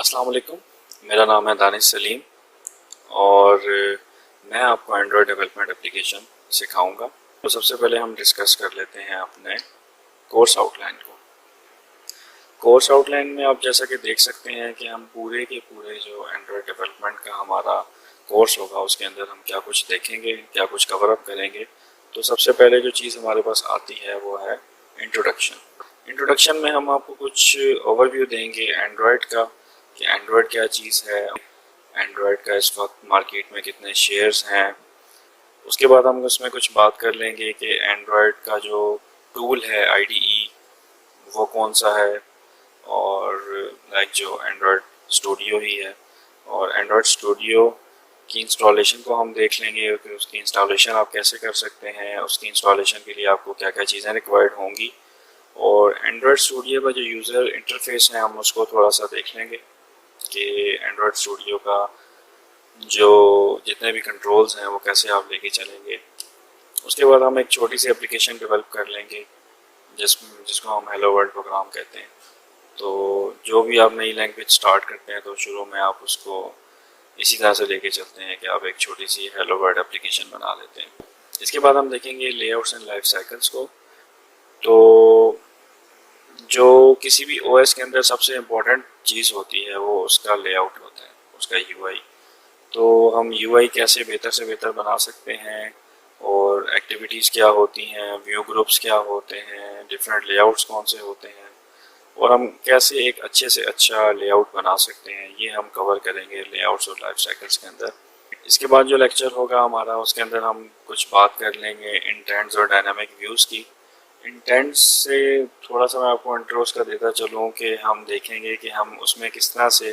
अस्सलाम वालेकुम। मेरा नाम है दानिश सलीम और मैं आपको एंड्रॉयड डेवलपमेंट एप्लीकेशन सिखाऊंगा। तो सबसे पहले हम डिस्कस कर लेते हैं अपने कोर्स आउटलाइन को। कोर्स आउटलाइन में आप जैसा कि देख सकते हैं कि हम पूरे के पूरे जो एंड्रॉयड डेवलपमेंट का हमारा कोर्स होगा उसके अंदर हम क्या कुछ देखेंगे, क्या कुछ कवर अप करेंगे। तो सबसे पहले जो चीज़ हमारे पास आती है वो है इंट्रोडक्शन। इंट्रोडक्शन में हम आपको कुछ ओवरव्यू देंगे एंड्रॉयड का कि एंड्रॉयड क्या चीज़ है, एंड्रॉयड का इस वक्त मार्केट में कितने शेयर्स हैं। उसके बाद हम उसमें कुछ बात कर लेंगे कि एंड्रॉयड का जो टूल है आईडीई वो कौन सा है, और लाइक जो एंड्रॉयड स्टूडियो ही है, और एंड्रॉयड स्टूडियो की इंस्टॉलेशन को हम देख लेंगे कि उसकी इंस्टॉलेशन आप कैसे कर सकते हैं, उसकी इंस्टॉलेशन के लिए आपको क्या क्या चीज़ें रिक्वायर्ड होंगी, और एंड्रॉयड स्टूडियो का जो यूज़र इंटरफेस है हम उसको थोड़ा सा देख लेंगे कि एंड्रॉयड स्टूडियो का जो जितने भी कंट्रोल्स हैं वो कैसे आप लेके चलेंगे। उसके बाद हम एक छोटी सी एप्लीकेशन डेवलप कर लेंगे जिसको हम हेलो वर्ल्ड प्रोग्राम कहते हैं। तो जो भी आप नई लैंग्वेज स्टार्ट करते हैं तो शुरू में आप उसको इसी तरह से लेके चलते हैं कि आप एक छोटी सी हेलो वर्ल्ड एप्लीकेशन बना लेते हैं। इसके बाद हम देखेंगे लेआउट्स एंड लाइफ साइकिल्स को। तो जो किसी भी ओएस के अंदर सबसे इम्पोर्टेंट चीज़ होती है वो उसका लेआउट होता है, उसका यूआई। तो हम यूआई कैसे बेहतर से बेहतर बना सकते हैं, और एक्टिविटीज़ क्या होती हैं, व्यू ग्रुप्स क्या होते हैं, डिफरेंट लेआउट्स कौन से होते हैं, और हम कैसे एक अच्छे से अच्छा लेआउट बना सकते हैं, ये हम कवर करेंगे लेआउट्स और लाइफ साइकिल्स के अंदर। इसके बाद जो लेक्चर होगा हमारा उसके अंदर हम कुछ बात कर लेंगे इंटेंट्स और डायनामिक व्यूज़ की। इंटेंट्स से थोड़ा सा मैं आपको इंट्रोस का देता चलूँ कि हम देखेंगे कि हम उसमें किस तरह से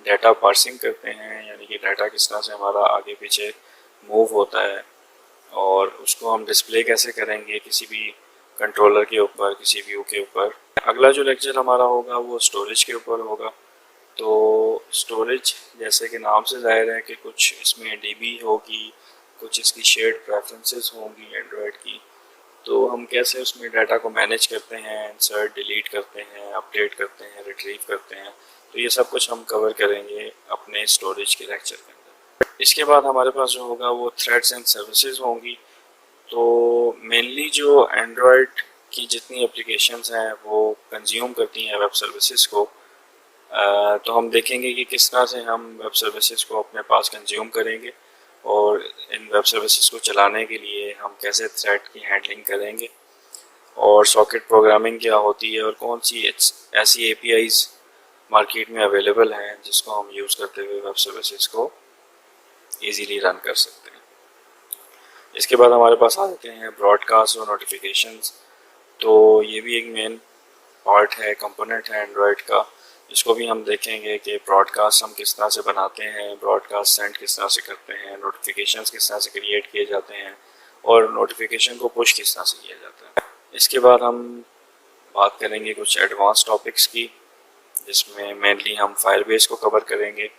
डाटा पार्सिंग करते हैं, यानी कि डाटा किस तरह से हमारा आगे पीछे मूव होता है, और उसको हम डिस्प्ले कैसे करेंगे किसी भी कंट्रोलर के ऊपर, किसी व्यू के ऊपर। अगला जो लेक्चर हमारा होगा वो स्टोरेज के ऊपर होगा। तो स्टोरेज जैसे कि नाम से जाहिर है कि कुछ इसमें डीबी होगी, कुछ इसकी शेयर्ड प्रेफरेंसेस होंगी एंड्रॉयड की। तो हम कैसे उसमें डाटा को मैनेज करते हैं, इंसर्ट डिलीट करते हैं, अपडेट करते हैं, रिट्रीव करते हैं। तो ये सब कुछ हम कवर करेंगे अपने स्टोरेज के लेक्चर के अंदर। इसके बाद हमारे पास जो होगा वो थ्रेड्स एंड सर्विसेज होंगी। तो मेनली जो एंड्रॉयड की जितनी एप्लीकेशंस हैं वो कंज्यूम करती हैं वेब सर्विसेज को। तो हम देखेंगे कि किस तरह से हम वेब सर्विसेज को अपने पास कंज्यूम करेंगे, और इन वेब सर्विसेज को चलाने के लिए हम कैसे थ्रेड की हैंडलिंग करेंगे, और सॉकेट प्रोग्रामिंग क्या होती है, और कौन सी ऐसी एपीआईज मार्केट में अवेलेबल हैं जिसको हम यूज़ करते हुए वेब सर्विसेज को इजीली रन कर सकते हैं। इसके बाद हमारे पास आ जाते हैं ब्रॉडकास्ट और नोटिफिकेशंस। तो ये भी एक मेन पार्ट है, कंपोनेंट है एंड्रॉयड का, जिसको भी हम देखेंगे कि ब्रॉडकास्ट हम किस तरह से बनाते हैं, ब्रॉडकास्ट सेंड किस तरह से करते हैं, नोटिफिकेशंस किस तरह से क्रिएट किए जाते हैं, और नोटिफिकेशन को पुश किस तरह से किया जाता है। इसके बाद हम बात करेंगे कुछ एडवांस टॉपिक्स की, जिसमें मेनली हम फायरबेस को कवर करेंगे।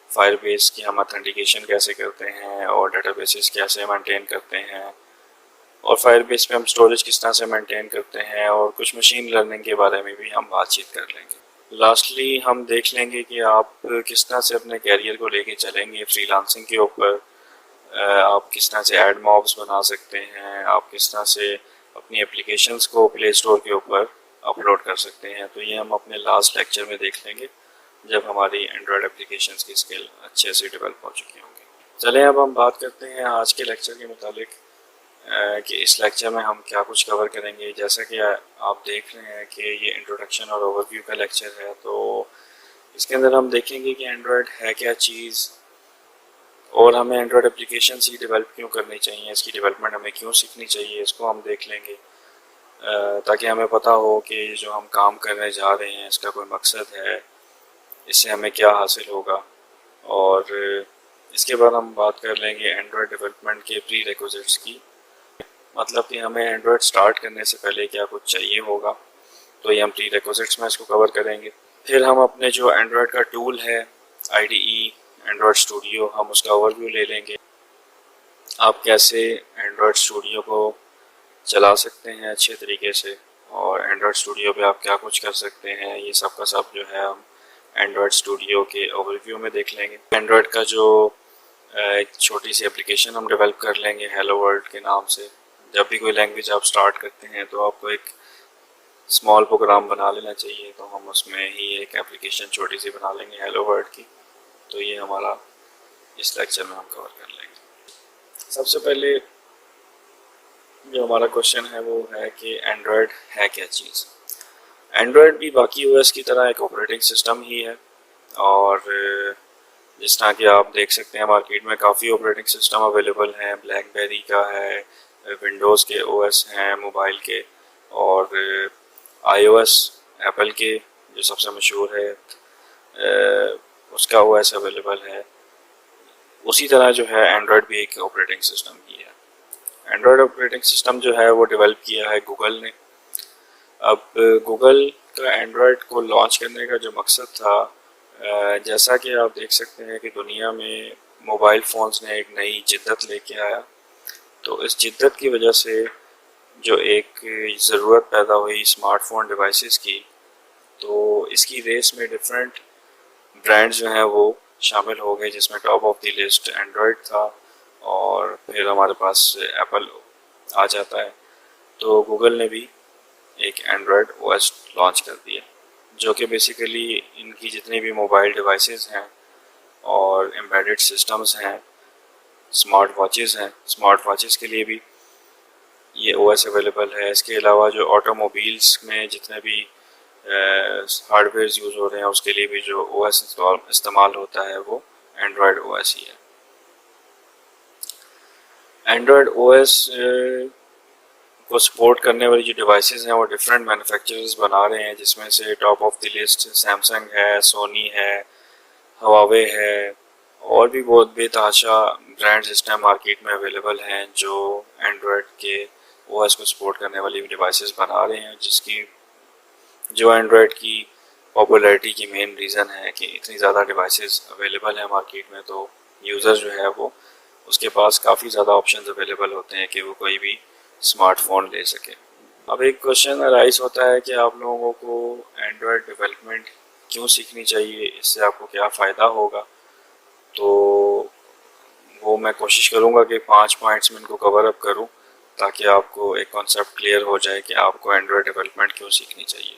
फायरबेस की हम ऑथेंटिकेशन कैसे करते हैं, और डेटाबेसेस कैसे मेंटेन करते हैं, और फायरबेस पे हम स्टोरेज किस तरह से मेंटेन करते हैं, और कुछ मशीन लर्निंग के बारे में भी हम बातचीत कर लेंगे। लास्टली हम देख लेंगे कि आप किस तरह से अपने कैरियर को लेके चलेंगे फ्रीलांसिंग के ऊपर। आप किस तरह से एड मॉब्स बना सकते हैं, आप किस तरह से अपनी एप्लीकेशंस को प्ले स्टोर के ऊपर अपलोड कर सकते हैं। तो ये हम अपने लास्ट लेक्चर में देख लेंगे जब हमारी एंड्रॉयड एप्लीकेशंस की स्किल अच्छे से डेवलप हो चुकी होंगी। चलें अब हम बात करते हैं आज के लेक्चर के मुतालिक कि इस लेक्चर में हम क्या कुछ कवर करेंगे। जैसा कि आप देख रहे हैं कि ये इंट्रोडक्शन और ओवरव्यू का लेक्चर है, तो इसके अंदर हम देखेंगे कि एंड्रॉयड है क्या चीज़, और हमें एंड्रॉयड एप्लीकेशन ही डेवलप क्यों करनी चाहिए, इसकी डेवलपमेंट हमें क्यों सीखनी चाहिए, इसको हम देख लेंगे ताकि हमें पता हो कि जो हम काम करने जा रहे हैं इसका कोई मकसद है, इससे हमें क्या हासिल होगा। और इसके बाद हम बात कर लेंगे एंड्रॉयड डेवलपमेंट के प्री रिक्विजिट्स की, मतलब कि हमें एंड्रॉयड स्टार्ट करने से पहले क्या कुछ चाहिए होगा। तो ये हम प्री रिक्विजिट्स में इसको कवर करेंगे। फिर हम अपने जो एंड्रॉयड का टूल है आईडीई एंड्रॉयड स्टूडियो, हम उसका ओवरव्यू ले लेंगे। आप कैसे एंड्रॉयड स्टूडियो को चला सकते हैं अच्छे तरीके से, और एंड्रॉयड स्टूडियो पे आप क्या कुछ कर सकते हैं, ये सब का सब जो है हम एंड्रॉयड स्टूडियो के ओवरव्यू में देख लेंगे। एंड्रॉयड का जो एक छोटी सी एप्लीकेशन हम डेवलप कर लेंगे हेलो वर्ल्ड के नाम से। जब भी कोई लैंग्वेज आप स्टार्ट करते हैं तो आपको एक स्मॉल प्रोग्राम बना लेना चाहिए, तो हम उसमें ही एक एप्लीकेशन छोटी सी बना लेंगे हेलो वर्ल्ड की। तो ये हमारा इस लेक्चर में हम कवर कर लेंगे। सबसे पहले जो हमारा क्वेश्चन है वो है कि एंड्रॉयड है क्या चीज़। एंड्रॉयड भी बाकी ओएस की तरह एक ऑपरेटिंग सिस्टम ही है, और जिस तरह कि आप देख सकते हैं मार्केट में काफ़ी ऑपरेटिंग सिस्टम अवेलेबल हैं। ब्लैकबेरी का है, विंडोज़ के ओएस हैं मोबाइल के, और आईओएस एप्पल के जो सबसे मशहूर है उसका ओएस अवेलेबल है। उसी तरह जो है एंड्रॉयड भी एक ऑपरेटिंग सिस्टम ही है। एंड्रॉयड ऑपरेटिंग सिस्टम जो है वो डेवलप किया है गूगल ने। अब गूगल का एंड्रॉयड को लॉन्च करने का जो मकसद था, जैसा कि आप देख सकते हैं कि दुनिया में मोबाइल फ़ोन्स ने एक नई जिद्दत लेके आया, तो इस जिद्दत की वजह से जो एक ज़रूरत पैदा हुई स्मार्टफोन डिवाइसेस की, तो इसकी रेस में डिफरेंट ब्रांड्स जो हैं वो शामिल हो गए, जिसमें top of the list Android था, और फिर हमारे पास एप्पल आ जाता है। तो गूगल ने भी एक एंड्रॉयड ओएस लॉन्च कर दिया, जो कि बेसिकली इनकी जितनी भी मोबाइल डिवाइसेस हैं और एम्बेडेड सिस्टम्स हैं, स्मार्ट वॉचेस के लिए भी ये ओएस अवेलेबल है। इसके अलावा जो ऑटोमोबाइल्स में जितने भी हार्डवेयर यूज़ हो रहे हैं उसके लिए भी जो ओएस इस्तेमाल होता है वो एंड्रॉयड ओएस ही है। एंड्रॉयड ओएस को सपोर्ट करने वाली जो डिवाइसेस हैं वो डिफरेंट मैन्युफैक्चरर्स बना रहे हैं, जिसमें से top of the list Samsung है, सोनी है, हवावे है, और भी बहुत बेतहाशा ब्रांड्स इस टाइम मार्केट में अवेलेबल हैं जो एंड्रॉयड के ओएस को सपोर्ट करने वाली डिवाइसेस बना रहे हैं, जिसकी जो एंड्रॉयड की पॉपुलैरिटी की मेन रीज़न है कि इतनी ज़्यादा डिवाइसेस अवेलेबल हैं मार्केट में, तो यूज़र जो है वो उसके पास काफ़ी ज़्यादा ऑप्शंस अवेलेबल होते हैं कि वो कोई भी स्मार्टफोन ले सके। अब एक क्वेश्चन अराइज होता है कि आप लोगों को एंड्रॉयड डेवलपमेंट क्यों सीखनी चाहिए, इससे आपको क्या फ़ायदा होगा। तो वो मैं कोशिश करूँगा कि 5 पॉइंट्स में इनको कवर अप करूँ, ताकि आपको एक कॉन्सेप्ट क्लियर हो जाए कि आपको एंड्रॉयड डेवलपमेंट क्यों सीखनी चाहिए।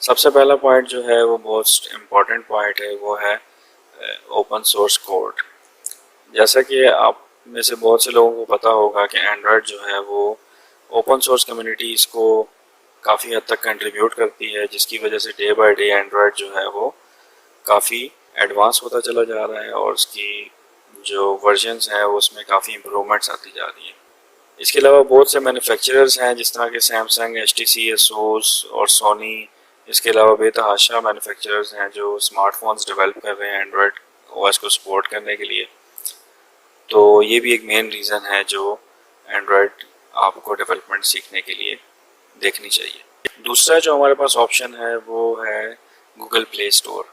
सबसे पहला पॉइंट जो है वो बहुत इम्पॉर्टेंट पॉइंट है, वो है ओपन सोर्स कोड। जैसा कि आप में से बहुत से लोगों को पता होगा कि एंड्रॉयड जो है वो ओपन सोर्स कम्युनिटी इसको काफ़ी हद तक कंट्रीब्यूट करती है, जिसकी वजह से डे बाय डे एंड्रॉयड जो है वो काफ़ी एडवांस होता चला जा रहा है, और उसकी जो वर्जन्स हैं वो उसमें काफ़ी इम्प्रूवमेंट्स आती जा रही है। इसके अलावा बहुत से मैन्युफैक्चरर्स हैं जिस तरह के सैमसंग, HTC, ASUS और सोनी। इसके अलावा बेतहाशा मैन्युफैक्चरर्स हैं जो स्मार्टफोन्स डेवलप कर रहे हैं एंड्रॉयड ओएस को सपोर्ट करने के लिए। तो ये भी एक मेन रीज़न है जो एंड्रॉयड आपको डेवलपमेंट सीखने के लिए देखनी चाहिए। दूसरा जो हमारे पास ऑप्शन है वो है Google play store.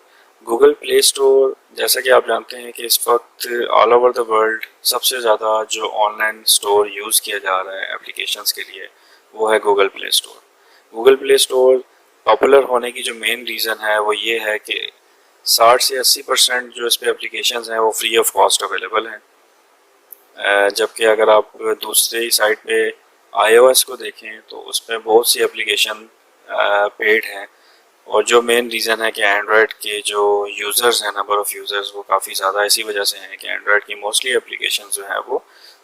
Google play store, जैसा कि आप जानते हैं कि इस वक्त ऑल ओवर द वर्ल्ड सबसे ज़्यादा जो ऑनलाइन स्टोर यूज़ किया जा रहा है एप्लीकेशंस के लिए वो है Google play store. Google play store popular होने की जो मेन रीज़न है वो ये है कि 60 से 80% जो इस पर एप्लीकेशंस हैं वो फ्री ऑफ कॉस्ट अवेलेबल हैं, जबकि अगर आप दूसरी साइट पे iOS को देखें तो उसमें बहुत सी एप्लीकेशन पेड हैं, और जो मेन रीज़न है कि एंड्रॉयड के जो यूज़र्स हैं, नंबर ऑफ़ यूज़र्स वो काफ़ी ज़्यादा इसी वजह से हैं कि एंड्रॉयड की मोस्टली एप्लीकेशन जो है वो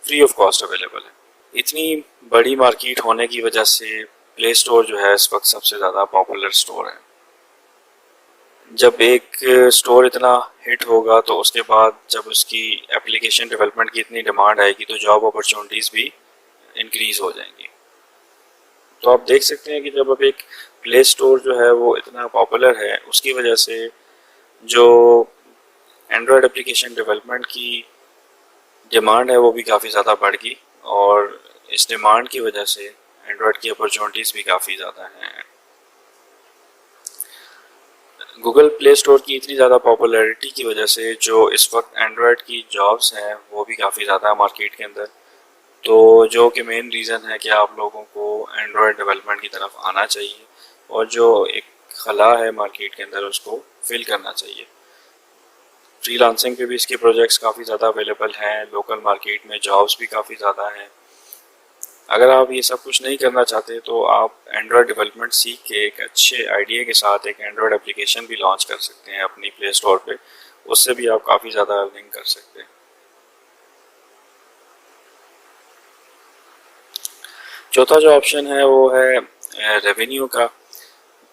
फ्री ऑफ कॉस्ट अवेलेबल है। इतनी बड़ी मार्केट होने की वजह से प्ले स्टोर जो है इस वक्त सबसे ज़्यादा पॉपुलर स्टोर है। जब एक स्टोर इतना हिट होगा तो उसके बाद जब उसकी एप्लीकेशन डेवलपमेंट की इतनी डिमांड आएगी तो जॉब अपॉर्चुनिटीज़ भी इंक्रीज़ हो जाएंगी। तो आप देख सकते हैं कि जब अब एक प्ले स्टोर जो है वो इतना पॉपुलर है, उसकी वजह से जो एंड्रॉयड एप्लीकेशन डेवलपमेंट की डिमांड है वो भी काफ़ी ज़्यादा बढ़ गई, और इस डिमांड की वजह से एंड्रॉयड की अपॉर्चुनिटीज़ भी काफ़ी ज़्यादा हैं। गूगल प्ले स्टोर की इतनी ज़्यादा पॉपुलैरिटी की वजह से जो इस वक्त एंड्रॉयड की जॉब्स हैं वो भी काफ़ी ज़्यादा मार्केट के अंदर, तो जो कि मेन रीज़न है कि आप लोगों को एंड्रॉयड डेवलपमेंट की तरफ आना चाहिए। और जो एक खला है मार्केट के अंदर उसको फिल करना चाहिए। फ्रीलांसिंग पे भी इसके प्रोजेक्ट्स काफ़ी ज़्यादा अवेलेबल हैं, लोकल मार्केट में जॉब्स भी काफ़ी ज़्यादा हैं। अगर आप ये सब कुछ नहीं करना चाहते तो आप एंड्रॉयड डेवलपमेंट सीख के एक अच्छे आइडिया के साथ एक एंड्रॉयड एप्लीकेशन भी लॉन्च कर सकते हैं अपनी प्ले स्टोर पे। उससे भी आप काफ़ी ज़्यादा अर्निंग कर सकते हैं। चौथा जो ऑप्शन है वो है रेवेन्यू का।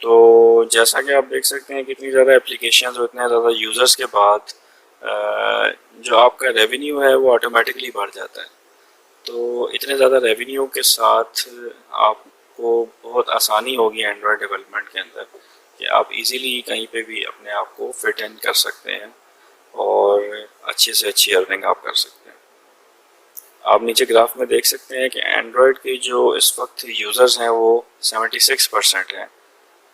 तो जैसा कि आप देख सकते हैं कितनी ज़्यादा एप्लीकेशंस और इतने ज़्यादा यूज़र्स के बाद जो आपका रेवेन्यू है वो ऑटोमेटिकली बढ़ जाता है। तो इतने ज़्यादा रेवेन्यू के साथ आपको बहुत आसानी होगी एंड्रॉयड डेवलपमेंट के अंदर कि आप इजीली कहीं पे भी अपने आप को फिट इन कर सकते हैं और अच्छे से अच्छी अर्निंग आप कर सकते हैं। आप नीचे ग्राफ में देख सकते हैं कि एंड्रॉयड के जो इस वक्त यूज़र्स हैं वो 76% हैं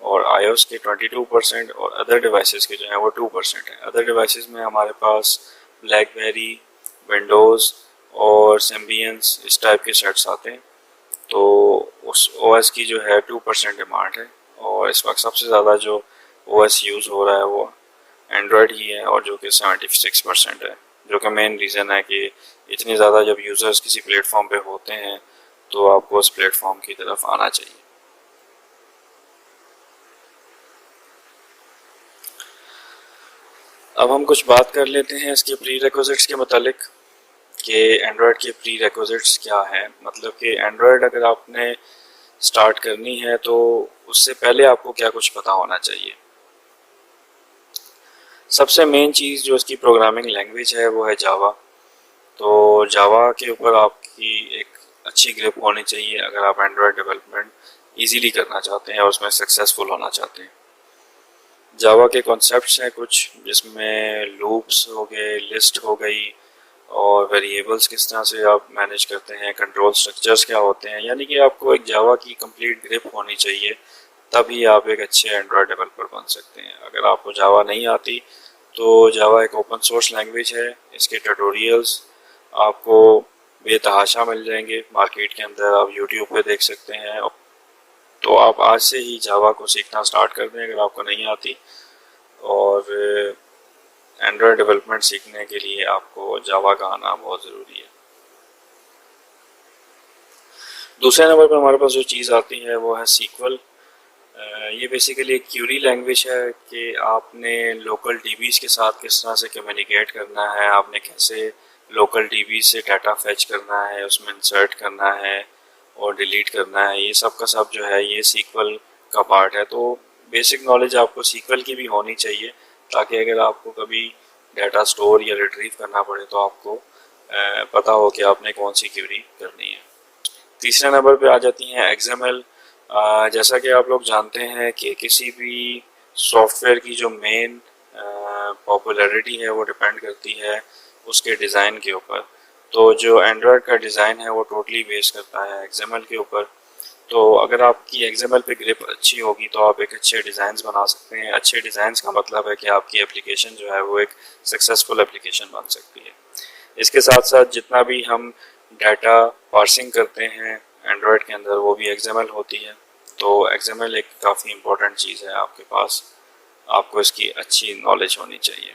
और iOS के 22% और अदर डिवाइसेस के जो हैं वो 2% हैं। अदर डिवाइसेस में हमारे पास ब्लैकबेरी, विंडोज़ और सिम्बियंस इस टाइप के सेट्स आते हैं। तो उस OS की जो है 2% डिमांड है और इस वक्त सबसे ज़्यादा जो OS यूज़ हो रहा है वो एंड्रॉयड ही है और जो कि 76% है, जो कि मेन रीज़न है कि इतनी ज़्यादा जब यूज़र्स किसी प्लेटफॉर्म पे होते हैं तो आपको उस प्लेटफॉर्म की तरफ आना चाहिए। अब हम कुछ बात कर लेते हैं इसके प्री रिक्विजिट्स के मतलब कि एंड्रॉयड के प्री रिक्विजिट्स क्या हैं। मतलब कि एंड्रॉयड अगर आपने स्टार्ट करनी है तो उससे पहले आपको क्या कुछ पता होना चाहिए। सबसे मेन चीज़ जो इसकी प्रोग्रामिंग लैंग्वेज है वो है जावा। तो जावा के ऊपर आपकी एक अच्छी ग्रिप होनी चाहिए अगर आप एंड्रॉयड डेवलपमेंट इजीली करना चाहते हैं और उसमें सक्सेसफुल होना चाहते हैं। जावा के कॉन्सेप्ट्स हैं कुछ जिसमें लूप्स हो गए, लिस्ट हो गई और वेरिएबल्स किस तरह से आप मैनेज करते हैं, कंट्रोल स्ट्रक्चर्स क्या होते हैं, यानी कि आपको एक जावा की कंप्लीट ग्रिप होनी चाहिए, तभी आप एक अच्छे एंड्रॉयड डेवलपर बन सकते हैं। अगर आपको जावा नहीं आती तो जावा एक ओपन सोर्स लैंग्वेज है, इसके ट्यूटोरियल्स आपको बेतहाशा मिल जाएंगे मार्केट के अंदर, आप यूट्यूब पे देख सकते हैं। तो आप आज से ही जावा को सीखना स्टार्ट कर दें अगर आपको नहीं आती। और एंड्रॉयड डेवलपमेंट सीखने के लिए आपको जावा का आना बहुत ज़रूरी है। दूसरे नंबर पर हमारे पास जो चीज़ आती है वो है सीक्वल। ये बेसिकली एक क्यूरी लैंग्वेज है कि आपने लोकल डीबीज़ के साथ किस तरह से कम्युनिकेट करना है, आपने कैसे लोकल डीबी से डाटा फैच करना है, उसमें इंसर्ट करना है और डिलीट करना है, ये सब का सब जो है ये सीक्वल का पार्ट है। तो बेसिक नॉलेज आपको सीक्वल की भी होनी चाहिए ताकि अगर आपको कभी डाटा स्टोर या रिट्रीव करना पड़े तो आपको पता हो कि आपने कौन सी क्यूरी करनी है। तीसरे नंबर पे आ जाती हैं XML। जैसा कि आप लोग जानते हैं कि किसी भी सॉफ्टवेयर की जो मेन पॉपुलैरिटी है वो डिपेंड करती है उसके डिज़ाइन के ऊपर। तो जो एंड्रॉयड का डिज़ाइन है वो टोटली बेस करता है XML के ऊपर। तो अगर आपकी XML पे ग्रिप अच्छी होगी तो आप एक अच्छे डिज़ाइंस बना सकते हैं। अच्छे डिज़ाइंस का मतलब है कि आपकी एप्लीकेशन जो है वो एक सक्सेसफुल एप्लीकेशन बन सकती है। इसके साथ साथ जितना भी हम डाटा पार्सिंग करते हैं एंड्रॉयड के अंदर वो भी XML होती है। तो XML एक काफ़ी इम्पोर्टेंट चीज़ है आपके पास, आपको इसकी अच्छी नॉलेज होनी चाहिए।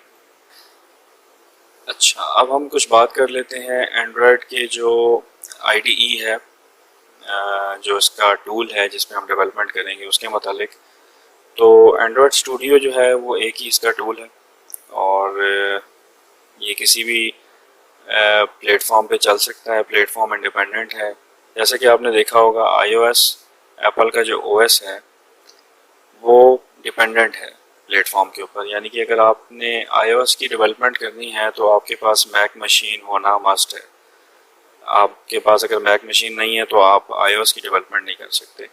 अच्छा, अब हम कुछ बात कर लेते हैं एंड्रॉयड के जो IDE है, जो इसका टूल है जिसमें हम डेवलपमेंट करेंगे उसके मतलब। तो एंड्रॉयड स्टूडियो जो है वो एक ही इसका टूल है और ये किसी भी प्लेटफॉर्म पे चल सकता है, प्लेटफॉर्म इंडिपेंडेंट है। जैसे कि आपने देखा होगा iOS एप्पल का जो OS है वो डिपेंडेंट है प्लेटफॉर्म के ऊपर, यानी कि अगर आपने iOS की डेवलपमेंट करनी है तो आपके पास मैक मशीन होना मस्ट है। आपके पास अगर मैक मशीन नहीं है तो आप iOS की डेवलपमेंट नहीं कर सकते।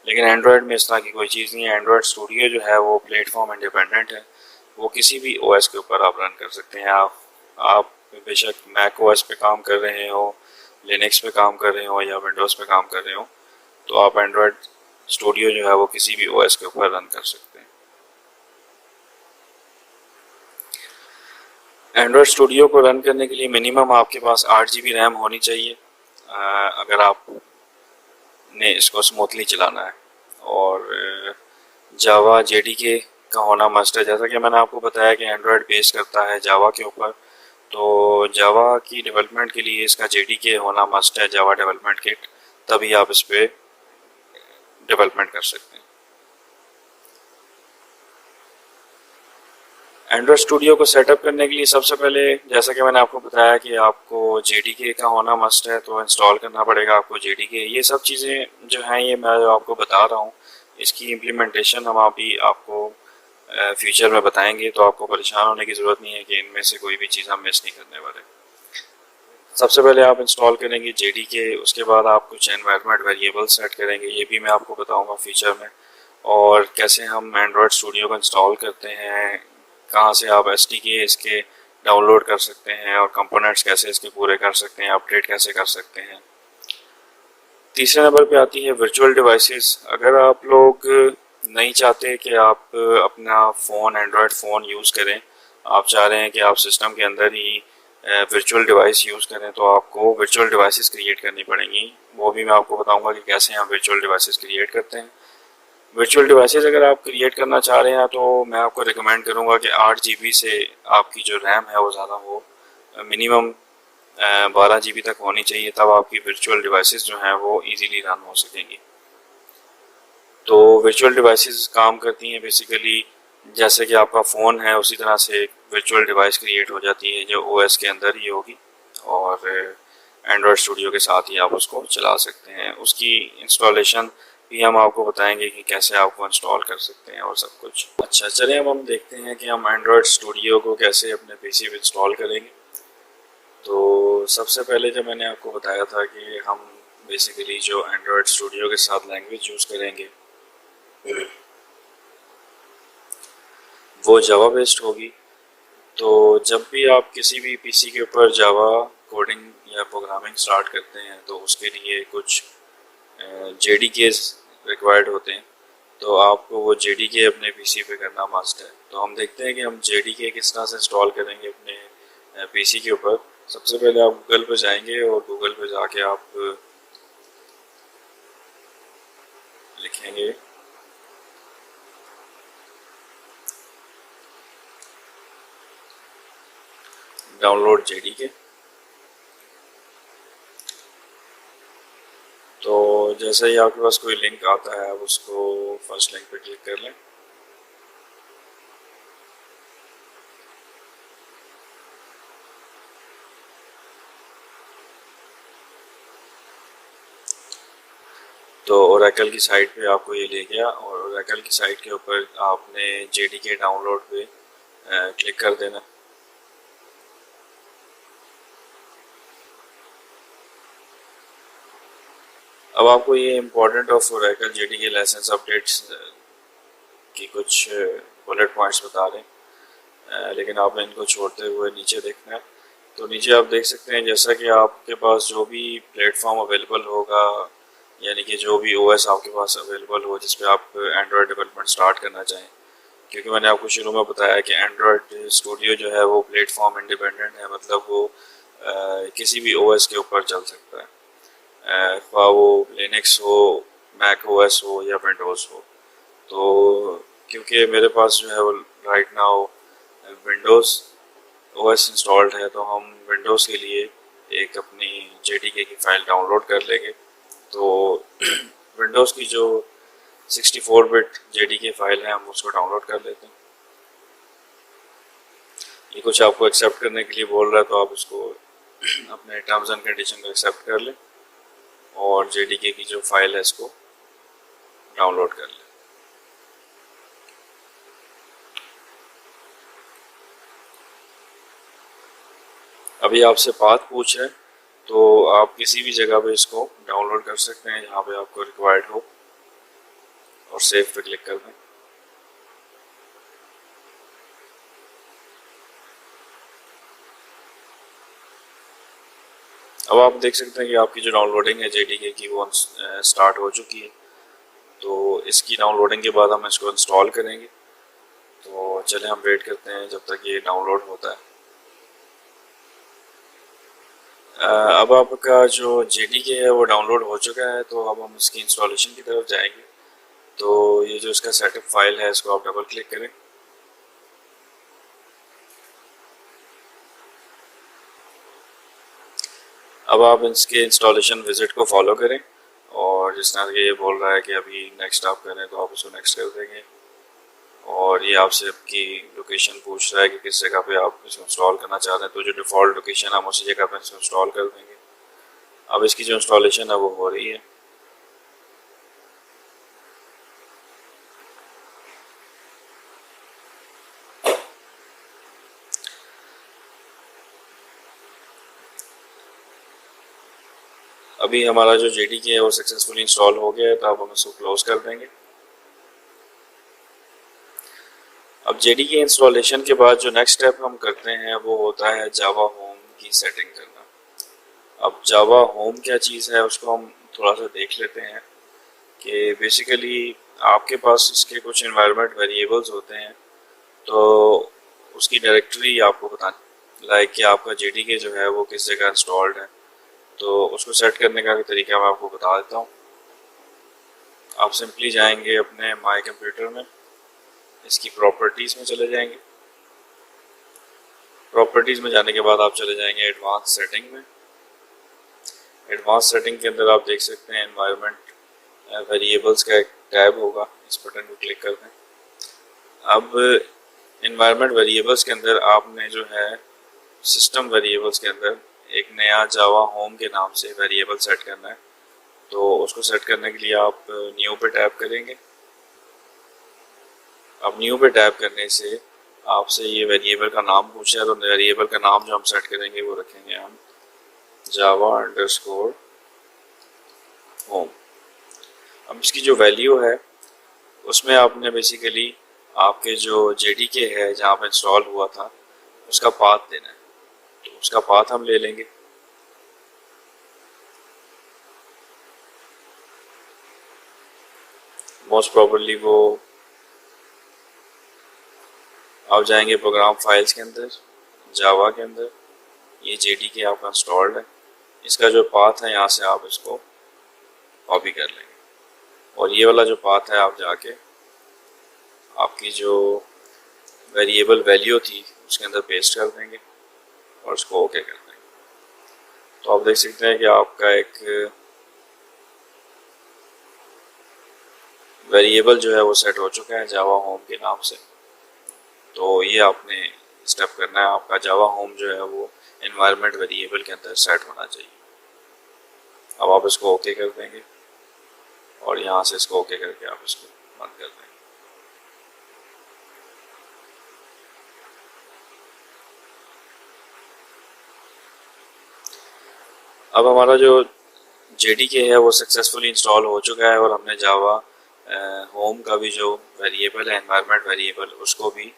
लेकिन एंड्रॉयड में इस तरह की कोई चीज़ नहीं है। एंड्रॉयड स्टूडियो जो है वो प्लेटफॉर्म इंडिपेंडेंट है, वो किसी भी OS के ऊपर आप रन कर सकते हैं। आप बेशक मैक OS पे काम कर रहे हो, लिनक्स पे काम कर रहे हो या विंडोज़ पे काम कर रहे हो, तो आप एंड्रॉयड स्टूडियो जो है वो किसी भी OS के ऊपर रन कर सकते हैं। एंड्रॉयड स्टूडियो को रन करने के लिए मिनिमम आपके पास 8 GB रैम होनी चाहिए अगर आपने इसको स्मूथली चलाना है। और जावा जेडीके का होना मस्ट है। जैसा कि मैंने आपको बताया कि एंड्रॉयड बेस करता है जावा के ऊपर, तो जावा की डेवलपमेंट के लिए इसका जेडीके होना मस्ट है, जावा डेवलपमेंट किट, तभी आप इस पर डेवलपमेंट कर सकते हैं। एंड्रॉयड स्टूडियो को सेटअप करने के लिए सबसे पहले, जैसा कि मैंने आपको बताया कि आपको जेडीके का होना मस्ट है, तो इंस्टॉल करना पड़ेगा आपको जेडीके। ये सब चीज़ें जो हैं ये मैं जो आपको बता रहा हूँ, इसकी इम्प्लीमेंटेशन हम अभी आपको फ्यूचर में बताएंगे, तो आपको परेशान होने की ज़रूरत नहीं है कि इनमें से कोई भी चीज़ हम मिस नहीं करने वाले। सबसे पहले आप इंस्टॉल करेंगे जेडीके, उसके बाद आप कुछ एनवायरनमेंट वेरिएबल सेट करेंगे, ये भी मैं आपको बताऊंगा फ्यूचर में। और कैसे हम एंड्रॉयड स्टूडियो को इंस्टॉल करते हैं, कहाँ से आप एसडीके इसके डाउनलोड कर सकते हैं, और कंपोनेंट्स कैसे इसके पूरे कर सकते हैं, अपडेट कैसे कर सकते हैं। तीसरे नंबर पे आती है वर्चुअल डिवाइसेस। अगर आप लोग नहीं चाहते कि आप अपना फ़ोन एंड्रॉयड फ़ोन यूज़ करें, आप चाह रहे हैं कि आप सिस्टम के अंदर ही वर्चुअल डिवाइस यूज़ करें, तो आपको वर्चुअल डिवाइसेस क्रिएट करनी पड़ेंगी। वो भी मैं आपको बताऊंगा कि कैसे हम वर्चुअल डिवाइसेस क्रिएट करते हैं। वर्चुअल डिवाइसेस अगर आप क्रिएट करना चाह रहे हैं तो मैं आपको रिकमेंड करूंगा कि 8 GB से आपकी जो रैम है वो ज़्यादा हो, मिनिमम 12 GB तक होनी चाहिए, तब आपकी वर्चुअल डिवाइसेस जो हैं वो इजीली रन हो सकेंगी। तो वर्चुअल डिवाइसेस काम करती हैं बेसिकली जैसे कि आपका फ़ोन है, उसी तरह से एक वर्चुअल डिवाइस क्रिएट हो जाती है जो ओएस के अंदर ही होगी, और एंड्रॉयड स्टूडियो के साथ ही आप उसको चला सकते हैं। उसकी इंस्टॉलेशन भी हम आपको बताएंगे कि कैसे आपको इंस्टॉल कर सकते हैं और सब कुछ। अच्छा, चलिए अब हम देखते हैं कि हम एंड्रॉयड स्टूडियो को कैसे अपने पीसी पे इंस्टॉल करेंगे। तो सबसे पहले जब मैंने आपको बताया था कि हम बेसिकली जो एंड्रॉयड स्टूडियो के साथ लैंग्वेज यूज़ करेंगे वो जावा बेस्ड होगी। तो जब भी आप किसी भी पीसी के ऊपर जावा कोडिंग या प्रोग्रामिंग स्टार्ट करते हैं तो उसके लिए कुछ जेडीके रिक्वायर्ड होते हैं, तो आपको वो जेडीके अपने पीसी पे करना मस्ट है। तो हम देखते हैं कि हम जेडीके किस तरह से इंस्टॉल करेंगे अपने पीसी के ऊपर। सबसे पहले आप गूगल पे जाएंगे और गूगल पे जाके आप लिखेंगे डाउनलोड जेडीके। तो जैसे ही आपके पास कोई लिंक आता है आप उसको फर्स्ट लिंक पे क्लिक कर लें। तो ओरेकल की साइट पे आपको ये ले गया, और ओरेकल की साइट के ऊपर आपने जेडीके डाउनलोड पे क्लिक कर देना। अब आपको ये important of Oracle JDK license updates की कुछ बुलेट पॉइंट्स बता रहे हैं, लेकिन आपने इनको छोड़ते हुए नीचे देखना है। तो नीचे आप देख सकते हैं जैसा कि आपके पास जो भी प्लेटफॉर्म अवेलेबल होगा, यानी कि जो भी ओएस आपके पास अवेलेबल हो जिस पे आप एंड्रॉयड डेवलपमेंट स्टार्ट करना चाहें, क्योंकि मैंने आपको शुरू में बताया कि एंड्रॉयड स्टूडियो जो है वो प्लेटफॉर्म इंडिपेंडेंट है, मतलब वो किसी भी ओएस के ऊपर चल सकता है, ख्वाह वो लिनक्स हो, मैक ओएस हो या विंडोज़ हो। तो क्योंकि मेरे पास जो है वो right now Windows OS installed है, तो हम विंडोज़ के लिए एक अपनी जेडीके की फ़ाइल डाउनलोड कर लेंगे। तो विंडोज़ की जो 64 बिट जेडीके फाइल है हम उसको डाउनलोड कर लेते हैं। ये कुछ आपको एक्सेप्ट करने के लिए बोल रहा है, तो आप उसको अपने टर्म्स एंड कंडीशन को एक्सेप्ट कर लें और जेडीके की जो फाइल है इसको डाउनलोड कर लें। अभी आपसे पाथ पूछ है, तो आप किसी भी जगह पे इसको डाउनलोड कर सकते हैं जहाँ पे आपको रिक्वायर्ड हो, और सेव पे क्लिक कर दें। अब आप देख सकते हैं कि आपकी जो डाउनलोडिंग है जेडीके की वो स्टार्ट हो चुकी है। तो इसकी डाउनलोडिंग के बाद हम इसको इंस्टॉल करेंगे। तो चलिए हम वेट करते हैं जब तक ये डाउनलोड होता है। अब आपका जो जेडीके है वो डाउनलोड हो चुका है, तो अब हम इसकी इंस्टॉलेशन की तरफ जाएंगे। तो ये जो इसका सेटअप फाइल है इसको आप डबल क्लिक करें। अब आप इसके इंस्टॉलेशन विजिट को फॉलो करें और जिस तरह के ये बोल रहा है कि अभी नेक्स्ट आप करें तो आप उसको नेक्स्ट कर देंगे और ये आपसे आपकी लोकेशन पूछ रहा है कि किस जगह पे आप इसको इंस्टॉल करना चाह रहे हैं, तो जो डिफ़ॉल्ट लोकेशन हम उसी जगह पे इसको इंस्टॉल कर देंगे। अब इसकी जो इंस्टॉलेशन है वो हो रही है। अभी हमारा जो JDK है वो सक्सेसफुली इंस्टॉल हो गया है, तो अब हम इसको क्लोज कर देंगे। अब JDK इंस्टॉलेशन के बाद जो नेक्स्ट स्टेप हम करते हैं वो होता है जावा होम की सेटिंग करना। अब जावा होम क्या चीज़ है उसको हम थोड़ा सा देख लेते हैं कि बेसिकली आपके पास इसके कुछ इन्वायरमेंट वेरिएबल्स होते हैं, तो उसकी डायरेक्टरी आपको बतानी, लाइक कि आपका JDK जो है वो किस जगह इंस्टॉल्ड है, तो उसको सेट करने का तरीका मैं आपको बता देता हूँ। आप सिंपली जाएंगे अपने माई कंप्यूटर में, इसकी प्रॉपर्टीज़ में चले जाएंगे। प्रॉपर्टीज़ में जाने के बाद आप चले जाएंगे एडवांस सेटिंग में। एडवांस सेटिंग के अंदर आप देख सकते हैं एनवायरनमेंट वेरिएबल्स का एक टैब होगा, इस बटन को क्लिक कर दें। अब एनवायरनमेंट वेरिएबल्स के अंदर आपने जो है सिस्टम वेरिएबल्स के अंदर एक नया जावा होम के नाम से वेरिएबल सेट करना है, तो उसको सेट करने के लिए आप न्यू पे टैप करेंगे। अब न्यू पे टैप करने से आपसे ये वेरिएबल का नाम पूछा है, तो वेरिएबल का नाम जो हम सेट करेंगे वो रखेंगे हम java_home। अब इसकी जो वैल्यू है उसमें आपने बेसिकली आपके जो JDK है जहाँ पे इंस्टॉल हुआ था उसका पाथ देना है, तो उसका पाथ हम ले लेंगे। मोस्ट प्रोबेबली वो आप जाएंगे प्रोग्राम फाइल्स के अंदर, जावा के अंदर, ये JDK आपका इंस्टॉल्ड है, इसका जो पाथ है यहाँ से आप इसको कॉपी कर लेंगे और ये वाला जो पाथ है आप जाके आपकी जो वेरिएबल वैल्यू थी उसके अंदर पेस्ट कर देंगे और उसको ओके कर देंगे। तो आप देख सकते हैं कि आपका एक वेरिएबल जो है वो सेट हो चुका है जावा होम के नाम से। तो ये आपने स्टेप करना है, आपका जावा होम जो है वो एनवायरनमेंट वेरिएबल के अंदर सेट होना चाहिए। अब आप इसको ओके कर देंगे और यहाँ से इसको ओके करके आप इसको बंद कर देंगे। अब हमारा जो JDK है वो सक्सेसफुली इंस्टॉल हो चुका है और हमने जावा होम का भी जो वेरिएबल है एनवायरनमेंट वेरिएबल उसको भी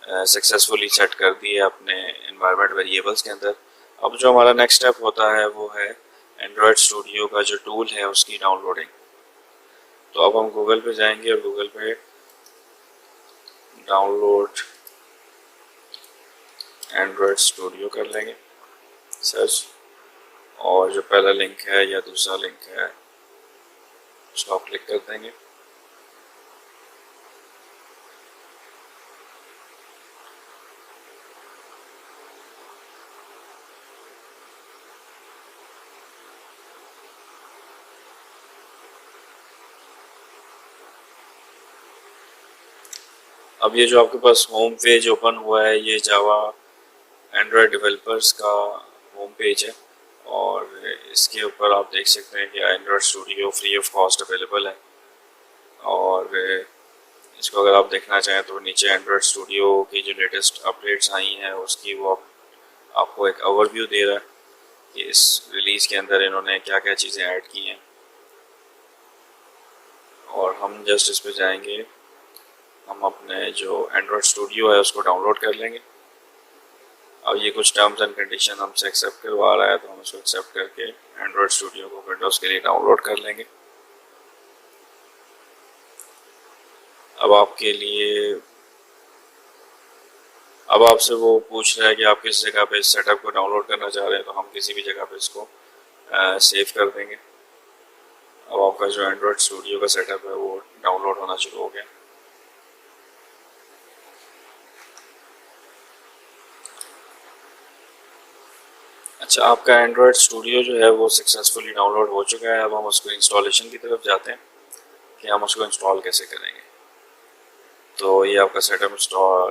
सक्सेसफुली सेट कर दिए अपने एनवायरनमेंट वेरिएबल्स के अंदर। अब जो हमारा नेक्स्ट स्टेप होता है वो है एंड्रॉयड स्टूडियो का जो टूल है उसकी डाउनलोडिंग। तो अब हम गूगल पे जाएंगे और गूगल पे डाउनलोड एंड्रॉयड स्टूडियो कर लेंगे सर्च, और जो पहला लिंक है या दूसरा लिंक है उसको आप क्लिक कर देंगे। अब ये जो आपके पास होम पेज ओपन हुआ है ये जावा एंड्रॉयड डेवलपर्स का होम पेज है और इसके ऊपर आप देख सकते हैं कि Android studio free of cost available है। और इसको अगर आप देखना चाहें तो नीचे एंड्रॉयड स्टूडियो की जो लेटेस्ट अपडेट्स आई हैं उसकी वो आपको एक ओवरव्यू दे रहा है कि इस रिलीज़ के अंदर इन्होंने क्या क्या चीज़ें ऐड की हैं। और हम जस्ट इस पर जाएंगे, हम अपने जो एंड्रॉयड स्टूडियो है उसको डाउनलोड कर लेंगे। अब ये कुछ टर्म्स एंड कंडीशन हमसे एक्सेप्ट करवा रहा है तो हम इसको एक्सेप्ट करके एंड्रॉयड स्टूडियो को विंडोज़ के लिए डाउनलोड कर लेंगे। अब आपके लिए अब आपसे वो पूछ रहा है कि आप किस जगह पे इस सेटअप को डाउनलोड करना चाह रहे हैं, तो हम किसी भी जगह पे इसको सेव कर देंगे। अब आपका जो एंड्रॉयड स्टूडियो का सेटअप है वो डाउनलोड डाउनलोड होना शुरू हो गया। अच्छा, आपका एंड्रॉयड स्टूडियो जो है वो सक्सेसफुली डाउनलोड हो चुका है। अब हम उसको इंस्टॉलेशन की तरफ जाते हैं कि हम उसको इंस्टॉल कैसे करेंगे। तो ये आपका सेटअप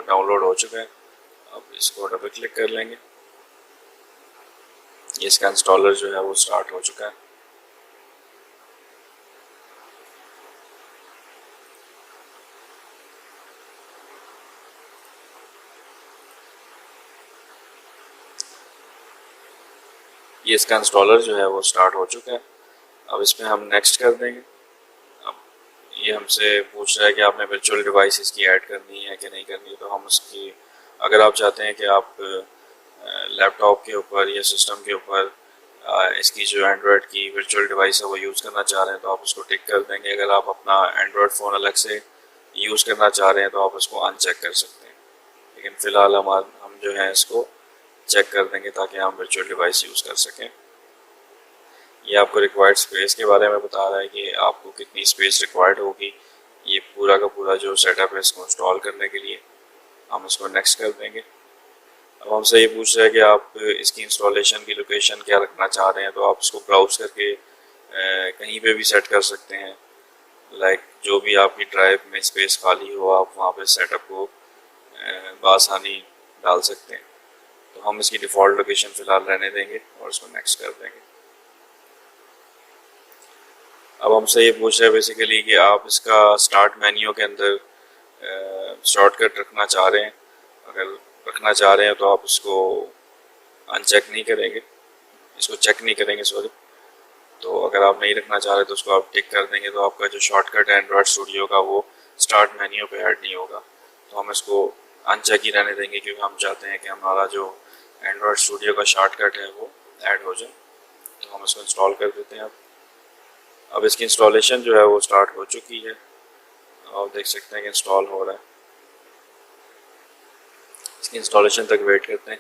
डाउनलोड हो चुका है। अब इसको डबल क्लिक कर लेंगे। ये इसका इंस्टॉलर जो है वो स्टार्ट हो चुका है। ये इसका इंस्टॉलर जो है वो स्टार्ट हो चुका है। अब इस पर हम नेक्स्ट कर देंगे। अब ये हमसे पूछ रहा है कि आपने वर्चुअल डिवाइसेस की ऐड करनी है कि नहीं करनी। तो हम उसकी, अगर आप चाहते हैं कि आप लैपटॉप के ऊपर या सिस्टम के ऊपर इसकी जो एंड्रॉयड की वर्चुअल डिवाइस है वो यूज़ करना चाह रहे हैं तो आप उसको टिक कर देंगे। अगर आप अपना एंड्रॉयड फ़ोन अलग से यूज़ करना चाह रहे हैं तो आप उसको अनचेक कर सकते हैं। लेकिन फ़िलहाल हम जो है इसको चेक कर देंगे ताकि हम वर्चुअल डिवाइस यूज़ कर सकें। ये आपको रिक्वायर्ड स्पेस के बारे में बता रहा है कि आपको कितनी स्पेस रिक्वायर्ड होगी ये पूरा का पूरा जो सेटअप है इसको इंस्टॉल करने के लिए। हम इसको नेक्स्ट कर देंगे। अब हमसे ये पूछ रहा है कि आप इसकी इंस्टॉलेशन की लोकेशन क्या रखना चाह रहे हैं। तो आप इसको ब्राउज करके कहीं पे भी सेट कर सकते हैं। लाइक जो भी आपकी ड्राइव में स्पेस खाली हो आप वहाँ पे सेटअप को बआसानी डाल सकते हैं। तो हम इसकी डिफ़ॉल्ट लोकेशन फ़िलहाल रहने देंगे और इसको नेक्स्ट कर देंगे। अब हमसे ये पूछ रहा है बेसिकली कि आप इसका स्टार्ट मेन्यू के अंदर शॉर्टकट रखना चाह रहे हैं। अगर रखना चाह रहे हैं तो आप इसको अनचेक नहीं करेंगे, इसको चेक नहीं करेंगे सॉरी। तो अगर आप नहीं रखना चाह रहे तो उसको आप टिक कर देंगे तो आपका जो शॉर्टकट है एंड्रॉयड स्टूडियो का वो स्टार्ट मेन्यू पे ऐड नहीं होगा। तो हम इसको अनचेक ही रहने देंगे क्योंकि हम चाहते हैं कि हमारा जो एंड्रॉयड स्टूडियो का शॉर्टकट है वो ऐड हो जाए। तो हम इसको इंस्टॉल कर देते हैं। अब इसकी इंस्टॉलेशन जो है वो स्टार्ट हो चुकी है। आप देख सकते हैं कि इंस्टॉल हो रहा है। इसकी इंस्टॉलेशन तक वेट करते हैं।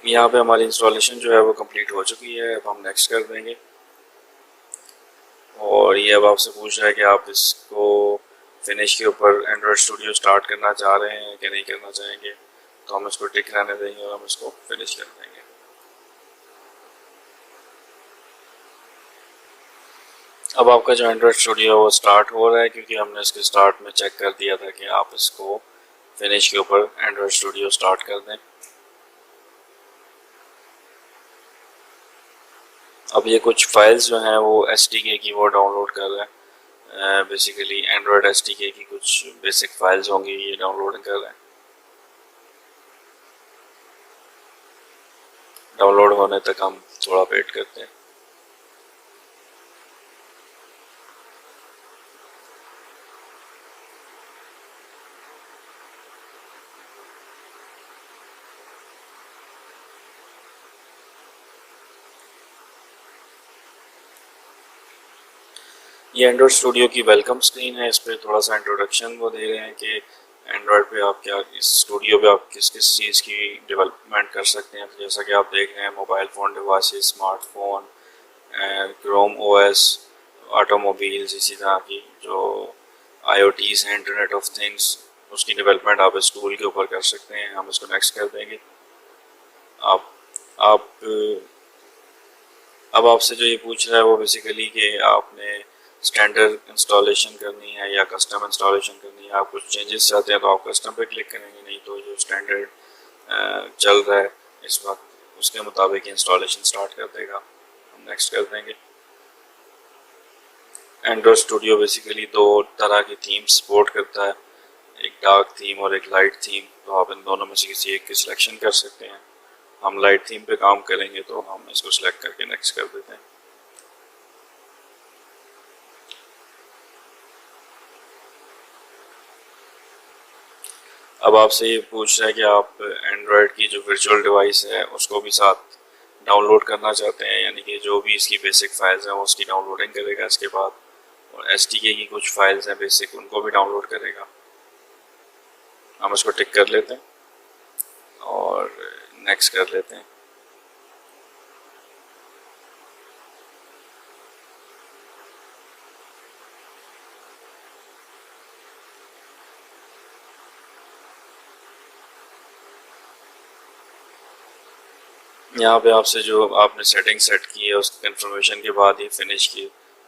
यहाँ पे हमारी इंस्टॉलेशन जो है वो कंप्लीट हो चुकी है। अब हम नेक्स्ट कर देंगे। और ये अब आपसे पूछ रहा है कि आप इसको फिनिश के ऊपर एंड्रॉयड स्टूडियो स्टार्ट करना चाह रहे हैं कि नहीं करना चाहेंगे। तो हम इसको टिक रहने देंगे और हम इसको फिनिश कर देंगे। अब आपका जो एंड्रॉयड स्टूडियो है वो स्टार्ट हो रहा है क्योंकि हमने इसके स्टार्ट में चेक कर दिया था कि आप इसको फिनिश के ऊपर एंड्रॉयड स्टूडियो स्टार्ट कर दें। अब ये कुछ फाइल्स जो हैं वो SDK की वो डाउनलोड कर रहा है। बेसिकली एंड्रॉयड SDK की कुछ बेसिक फाइल्स होंगी ये डाउनलोड कर रहा है। डाउनलोड होने तक हम थोड़ा वेट करते हैं। ये एंड्रॉयड स्टूडियो की वेलकम स्क्रीन है। इस पर थोड़ा सा इंट्रोडक्शन वो दे रहे हैं कि एंड्रॉयड पे आप क्या, इस स्टूडियो पे आप किस किस चीज़ की डेवलपमेंट कर सकते हैं। तो जैसा कि आप देख रहे हैं mobile phone devices, smartphone, Chrome OS, automobiles, इसी तरह की जो IoTs हैं, इंटरनेट ऑफ थिंग्स, उसकी डेवलपमेंट आप इस टूल के ऊपर कर सकते हैं। हम इसको नेक्स्ट कर देंगे। आप आप अब आपसे जो ये पूछ रहा है वो बेसिकली कि आपने स्टैंडर्ड इंस्टॉलेशन करनी है या कस्टम इंस्टॉलेशन करनी है। आप कुछ चेंजेस चाहते हैं तो आप कस्टम पे क्लिक करेंगे, नहीं तो जो स्टैंडर्ड चल रहा है इस वक्त उसके मुताबिक इंस्टॉलेशन स्टार्ट कर देगा। हम नेक्स्ट कर देंगे। एंड्रॉयड स्टूडियो बेसिकली दो तरह की थीम सपोर्ट करता है, एक डार्क थीम और एक लाइट थीम। तो आप इन दोनों में से किसी एक की सिलेक्शन कर सकते हैं। हम लाइट थीम पे काम करेंगे तो हम इसको सिलेक्ट करके नेक्स्ट कर देते हैं। अब आपसे ये पूछ रहा है कि आप एंड्रॉयड की जो वर्चुअल डिवाइस है उसको भी साथ डाउनलोड करना चाहते हैं, यानी कि जो भी इसकी बेसिक फाइल्स हैं वो उसकी डाउनलोडिंग करेगा इसके बाद, और SDK की कुछ फाइल्स हैं बेसिक उनको भी डाउनलोड करेगा। हम इसको टिक कर लेते हैं और नेक्स्ट कर लेते हैं। यहाँ पे आपसे जो आपने सेटिंग सेट की है उसकी कंफर्मेशन के बाद ही फिनिश की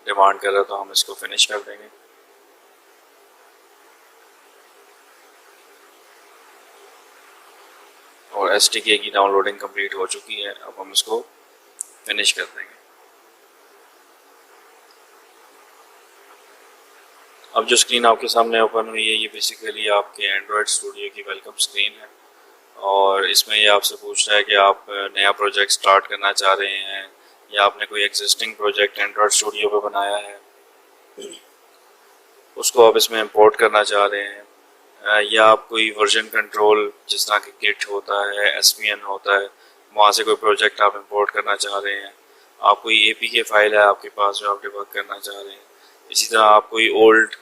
डिमांड कर रहा है, तो हम इसको फिनिश कर देंगे। और SDK की डाउनलोडिंग कंप्लीट हो चुकी है, अब हम इसको फिनिश कर देंगे। अब जो स्क्रीन आपके सामने ओपन हुई है ये बेसिकली आपके एंड्रॉयड स्टूडियो की वेलकम स्क्रीन है, और इसमें ये आपसे पूछ रहा है कि आप नया प्रोजेक्ट स्टार्ट करना चाह रहे हैं या आपने कोई एग्जिस्टिंग प्रोजेक्ट एंड्रॉयड स्टूडियो पे बनाया है उसको आप इसमें इंपोर्ट करना चाह रहे हैं, या आप कोई वर्जन कंट्रोल जिस तरह की गिट होता है, SVN होता है, वहाँ से कोई प्रोजेक्ट आप इंपोर्ट करना चाह रहे हैं। आप कोई APK फाइल है आपके पास जो आप डिबग करना चाह रहे हैं। इसी तरह आप कोई ओल्ड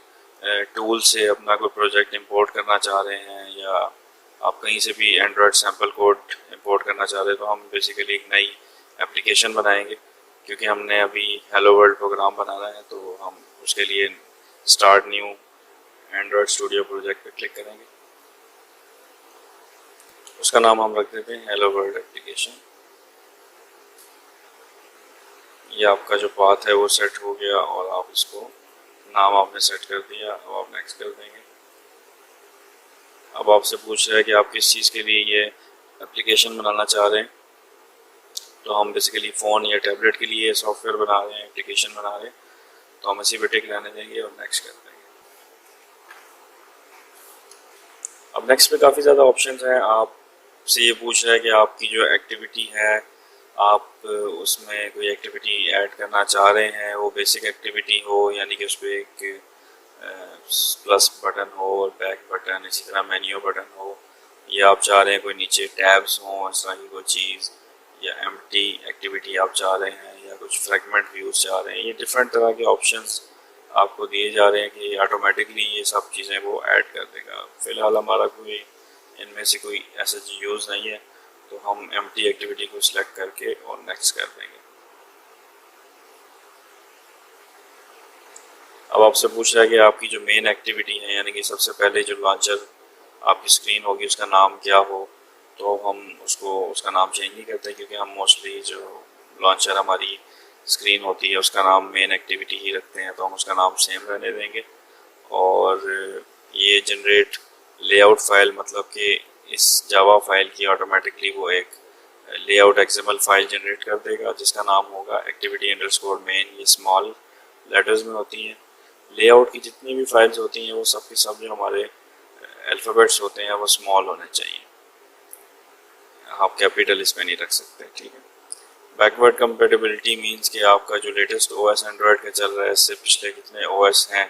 टूल से अपना कोई प्रोजेक्ट इंपोर्ट करना चाह रहे हैं, या आप कहीं से भी एंड्रॉयड सैम्पल कोड इंपोर्ट करना चाह रहे हैं, तो हम बेसिकली एक नई एप्लीकेशन बनाएंगे। क्योंकि हमने अभी हेलो वर्ल्ड प्रोग्राम बनाना है तो हम उसके लिए start new Android studio project पे क्लिक करेंगे। उसका नाम हम रख देते हैं हेलो वर्ल्ड एप्लीकेशन। ये आपका जो पाथ है वो सेट हो गया और आप इसको नाम आपने सेट कर दिया। अब आप नेक्स्ट कर देंगे। अब आपसे पूछ रहा है कि आप किस चीज़ के लिए ये एप्लीकेशन बनाना चाह रहे हैं, तो हम बेसिकली फ़ोन या टैबलेट के लिए सॉफ्टवेयर बना रहे हैं, एप्लीकेशन बना रहे हैं, तो हम इसी पे टिक रहने देंगे और नेक्स्ट कर देंगे। अब नेक्स्ट में काफ़ी ज़्यादा ऑप्शंस हैं। आपसे ये पूछ रहा है कि आपकी जो एक्टिविटी है आप उसमें कोई एक्टिविटी ऐड करना चाह रहे हैं, वो बेसिक एक्टिविटी हो, यानी कि उस पर एक प्लस बटन हो और बैक बटन, इसी तरह मेन्यू बटन हो, या आप चाह रहे हैं कोई नीचे टैब्स हों इस तरह की कोई चीज़, या एम्प्टी एक्टिविटी आप चाह रहे हैं, या कुछ फ्रेगमेंट व्यूज़ चाह रहे हैं। ये डिफरेंट तरह के ऑप्शंस आपको दिए जा रहे हैं कि ऑटोमेटिकली ये सब चीज़ें वो ऐड कर देगा। फ़िलहाल हमारा कोई इनमें से कोई ऐसा यूज़ नहीं है, तो हम एम्प्टी एक्टिविटी को सिलेक्ट करके और नेक्स्ट कर देंगे। अब आपसे पूछ रहा है कि आपकी जो मेन एक्टिविटी है, यानी कि सबसे पहले जो लॉन्चर आपकी स्क्रीन होगी उसका नाम क्या हो, तो हम उसका नाम चेंज नहीं करते, क्योंकि हम मोस्टली जो लॉन्चर हमारी स्क्रीन होती है उसका नाम मेन एक्टिविटी ही रखते हैं, तो हम उसका नाम सेम रहने देंगे। और ये जनरेट लेआउट फाइल, मतलब कि इस जावा फाइल की ऑटोमेटिकली वो एक लेआउट XML फाइल जनरेट कर देगा जिसका नाम होगा activity_main। ये स्मॉल लेटर्स में होती हैं। लेआउट की जितनी भी फाइल्स होती हैं वो सब के सब जो हमारे अल्फ़ाबेट्स होते हैं वो स्मॉल होने चाहिए, आप कैपिटल इसमें नहीं रख सकते, ठीक है। बैकवर्ड कंपेटिबिलिटी मींस कि आपका जो लेटेस्ट OS एंड्रॉयड का चल रहा है इससे पिछले कितने OS हैं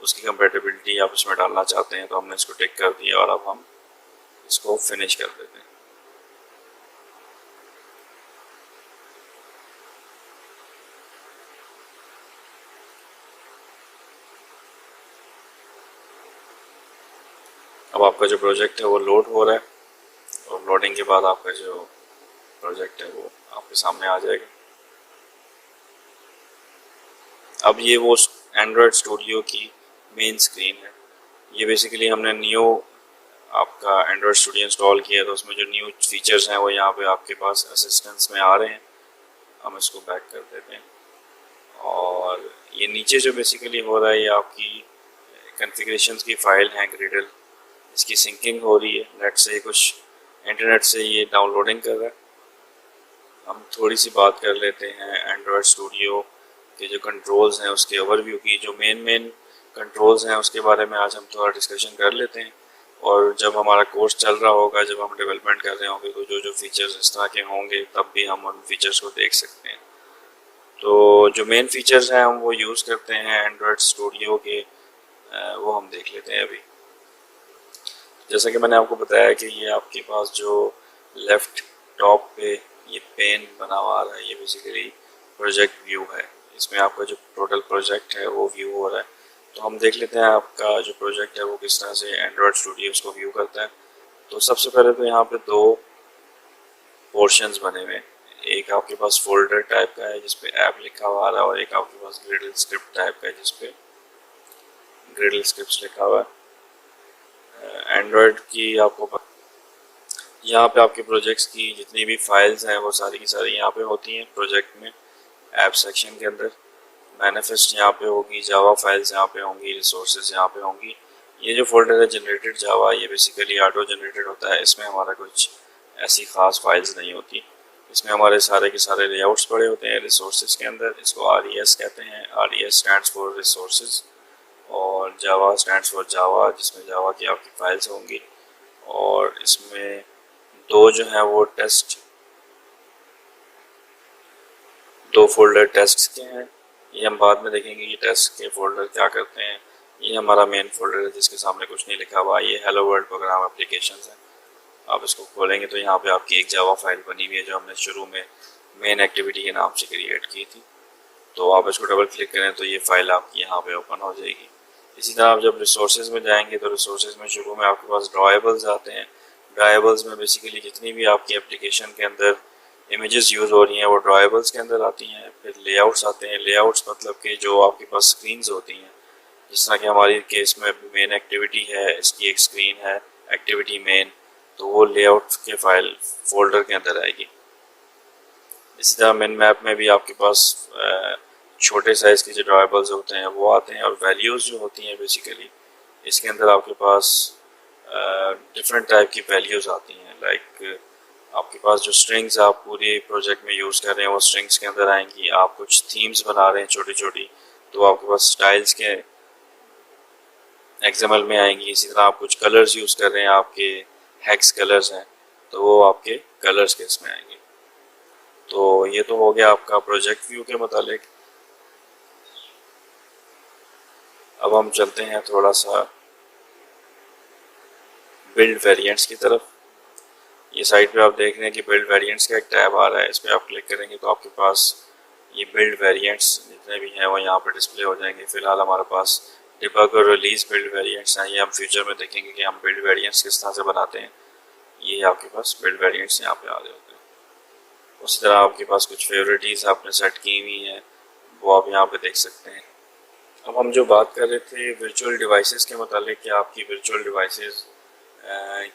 उसकी कंपेटिबिलिटी आप इसमें डालना चाहते हैं, तो हमने इसको टिक कर दिया और अब हम इसको फिनिश कर देते हैं। अब आपका जो प्रोजेक्ट है वो लोड हो रहा है, और लोडिंग के बाद आपका जो प्रोजेक्ट है वो आपके सामने आ जाएगा। अब ये वो एंड्रॉयड स्टूडियो की मेन स्क्रीन है। ये बेसिकली हमने न्यू आपका एंड्रॉयड स्टूडियो इंस्टॉल किया तो उसमें जो न्यू फीचर्स हैं वो यहाँ पे आपके पास असिस्टेंस में आ रहे हैं। हम इसको बैक कर देते हैं और ये नीचे जो बेसिकली हो रहा है ये आपकी कॉन्फ़िगरेशंस की फ़ाइल है ग्रेडल, इसकी सिंकिंग हो रही है नेट से, कुछ इंटरनेट से ये डाउनलोडिंग कर रहा है। हम थोड़ी सी बात कर लेते हैं एंड्रॉयड स्टूडियो के जो कंट्रोल्स हैं उसके ओवरव्यू की। जो मेन कंट्रोल्स हैं उसके बारे में आज हम थोड़ा डिस्कशन कर लेते हैं, और जब हमारा कोर्स चल रहा होगा, जब हम डेवलपमेंट कर रहे होंगे तो जो जो फीचर्स इस तरह के होंगे तब भी हम उन फीचर्स को देख सकते हैं। तो जो मेन फीचर्स हैं हम वो यूज़ करते हैं एंड्रॉयड स्टूडियो के, वो हम देख लेते हैं अभी। जैसा कि मैंने आपको बताया कि ये आपके पास जो लेफ़्ट टॉप पे ये पेन बना हुआ आ रहा है, ये बेसिकली प्रोजेक्ट व्यू है। इसमें आपका जो टोटल प्रोजेक्ट है वो व्यू हो रहा है। तो हम देख लेते हैं आपका जो प्रोजेक्ट है वो किस तरह से एंड्रॉयड स्टूडियो उसको व्यू करता है। तो सबसे पहले तो यहाँ पे दो पोर्शंस बने हुए हैं। एक आपके पास फोल्डर टाइप का है जिसपे ऐप लिखा हुआ आ रहा है, और एक आपके पास ग्रिडल स्क्रिप्ट टाइप का है जिसपे ग्रिडल स्क्रिप्ट लिखा हुआ है। एंड्रॉयड की आपको यहाँ पे आपके प्रोजेक्ट्स की जितनी भी फाइल्स हैं वो सारी की सारी यहाँ पे होती हैं प्रोजेक्ट में, ऐप सेक्शन के अंदर। मैनिफेस्ट यहाँ पे होगी, जावा फाइल्स यहाँ पे होंगी, रिसोर्सेज यहाँ पे होंगी। ये जो फोल्डर है जनरेटेड जावा, ये बेसिकली ऑटो जनरेटेड होता है। इसमें हमारा कुछ ऐसी खास फाइल्स नहीं होती। इसमें हमारे सारे के सारे लेआउट्स पड़े होते हैं रिसोर्सेज के अंदर। इसको RES कहते हैं। RES स्टैंड्स फॉर रिसोर्सेज, और जावा स्टैंड्स फॉर जावा, जिसमें जावा की आपकी फाइल्स होंगी। और इसमें दो जो हैं वो दो फोल्डर टेस्ट के हैं। ये हम बाद में देखेंगे कि टेस्ट के फोल्डर क्या करते हैं। ये हमारा मेन फोल्डर है जिसके सामने कुछ नहीं लिखा हुआ। ये हेलो वर्ल्ड प्रोग्राम एप्लीकेशंस है। आप इसको खोलेंगे तो यहाँ पे आपकी एक जावा फाइल बनी हुई है जो हमने शुरू में मेन एक्टिविटी के नाम से क्रिएट की थी। तो आप इसको डबल क्लिक करें तो ये फाइल आपकी यहाँ पे ओपन हो जाएगी। इसी तरह आप जब रिसोर्सेज में जाएंगे तो रिसोर्सेज में शुरू में आपके पास ड्रॉएबल्स आते हैं। ड्रॉएबल्स में बेसिकली जितनी भी आपकी एप्लीकेशन के अंदर इमेजेस यूज़ हो रही हैं वो ड्रॉएबल्स के अंदर आती हैं। फिर लेआउट्स आते हैं। लेआउट्स मतलब कि जो आपके पास स्क्रीन्स होती हैं, जिस तरह कि हमारी केस में मेन एक्टिविटी है, इसकी एक स्क्रीन है एक्टिविटी मेन, तो वो लेआउट के फाइल फोल्डर के अंदर आएगी। इसी तरह मेन मैप में भी आपके पास छोटे साइज़ के जो ड्रॉएबल्स होते हैं वो आते हैं। और वैल्यूज़ जो होती हैं बेसिकली इसके अंदर आपके पास डिफरेंट टाइप की वैल्यूज़ आती हैं। लाइक आपके पास जो स्ट्रिंग्स आप पूरे प्रोजेक्ट में यूज़ कर रहे हैं वो स्ट्रिंग्स के अंदर आएंगी। आप कुछ थीम्स बना रहे हैं छोटी छोटी, तो आपके पास स्टाइल्स के XML में आएंगी। इसी तरह आप कुछ कलर्स यूज़ कर रहे हैं, आपके हेक्स कलर्स हैं, तो वो आपके कलर्स के इसमें आएंगे। तो ये तो हो गया आपका प्रोजेक्ट व्यू के मुतालिक। अब हम चलते हैं थोड़ा सा बिल्ड वेरिएंट्स की तरफ। ये साइड पे आप देख रहे हैं कि बिल्ड वेरिएंट्स का एक टैब आ रहा है। इस पर आप क्लिक करेंगे तो आपके पास ये बिल्ड वेरिएंट्स जितने भी हैं वो यहाँ पर डिस्प्ले हो जाएंगे। फिलहाल हमारे पास डिबग और रिलीज बिल्ड वेरिएंट्स हैं। ये हम फ्यूचर में देखेंगे कि हम बिल्ड वेरिएंट्स किस तरह से बनाते हैं। ये आपके पास बिल्ड वेरिएंट्स यहाँ पे आ रहे होते हैं। उसी तरह आपके पास कुछ फेवरेटीज़ आपने सेट की हुई हैं, वो आप यहाँ पे देख सकते हैं। अब हम जो बात कर रहे थे वर्चुअल डिवाइसेस के मुतालिक कि आपकी वर्चुअल डिवाइसेस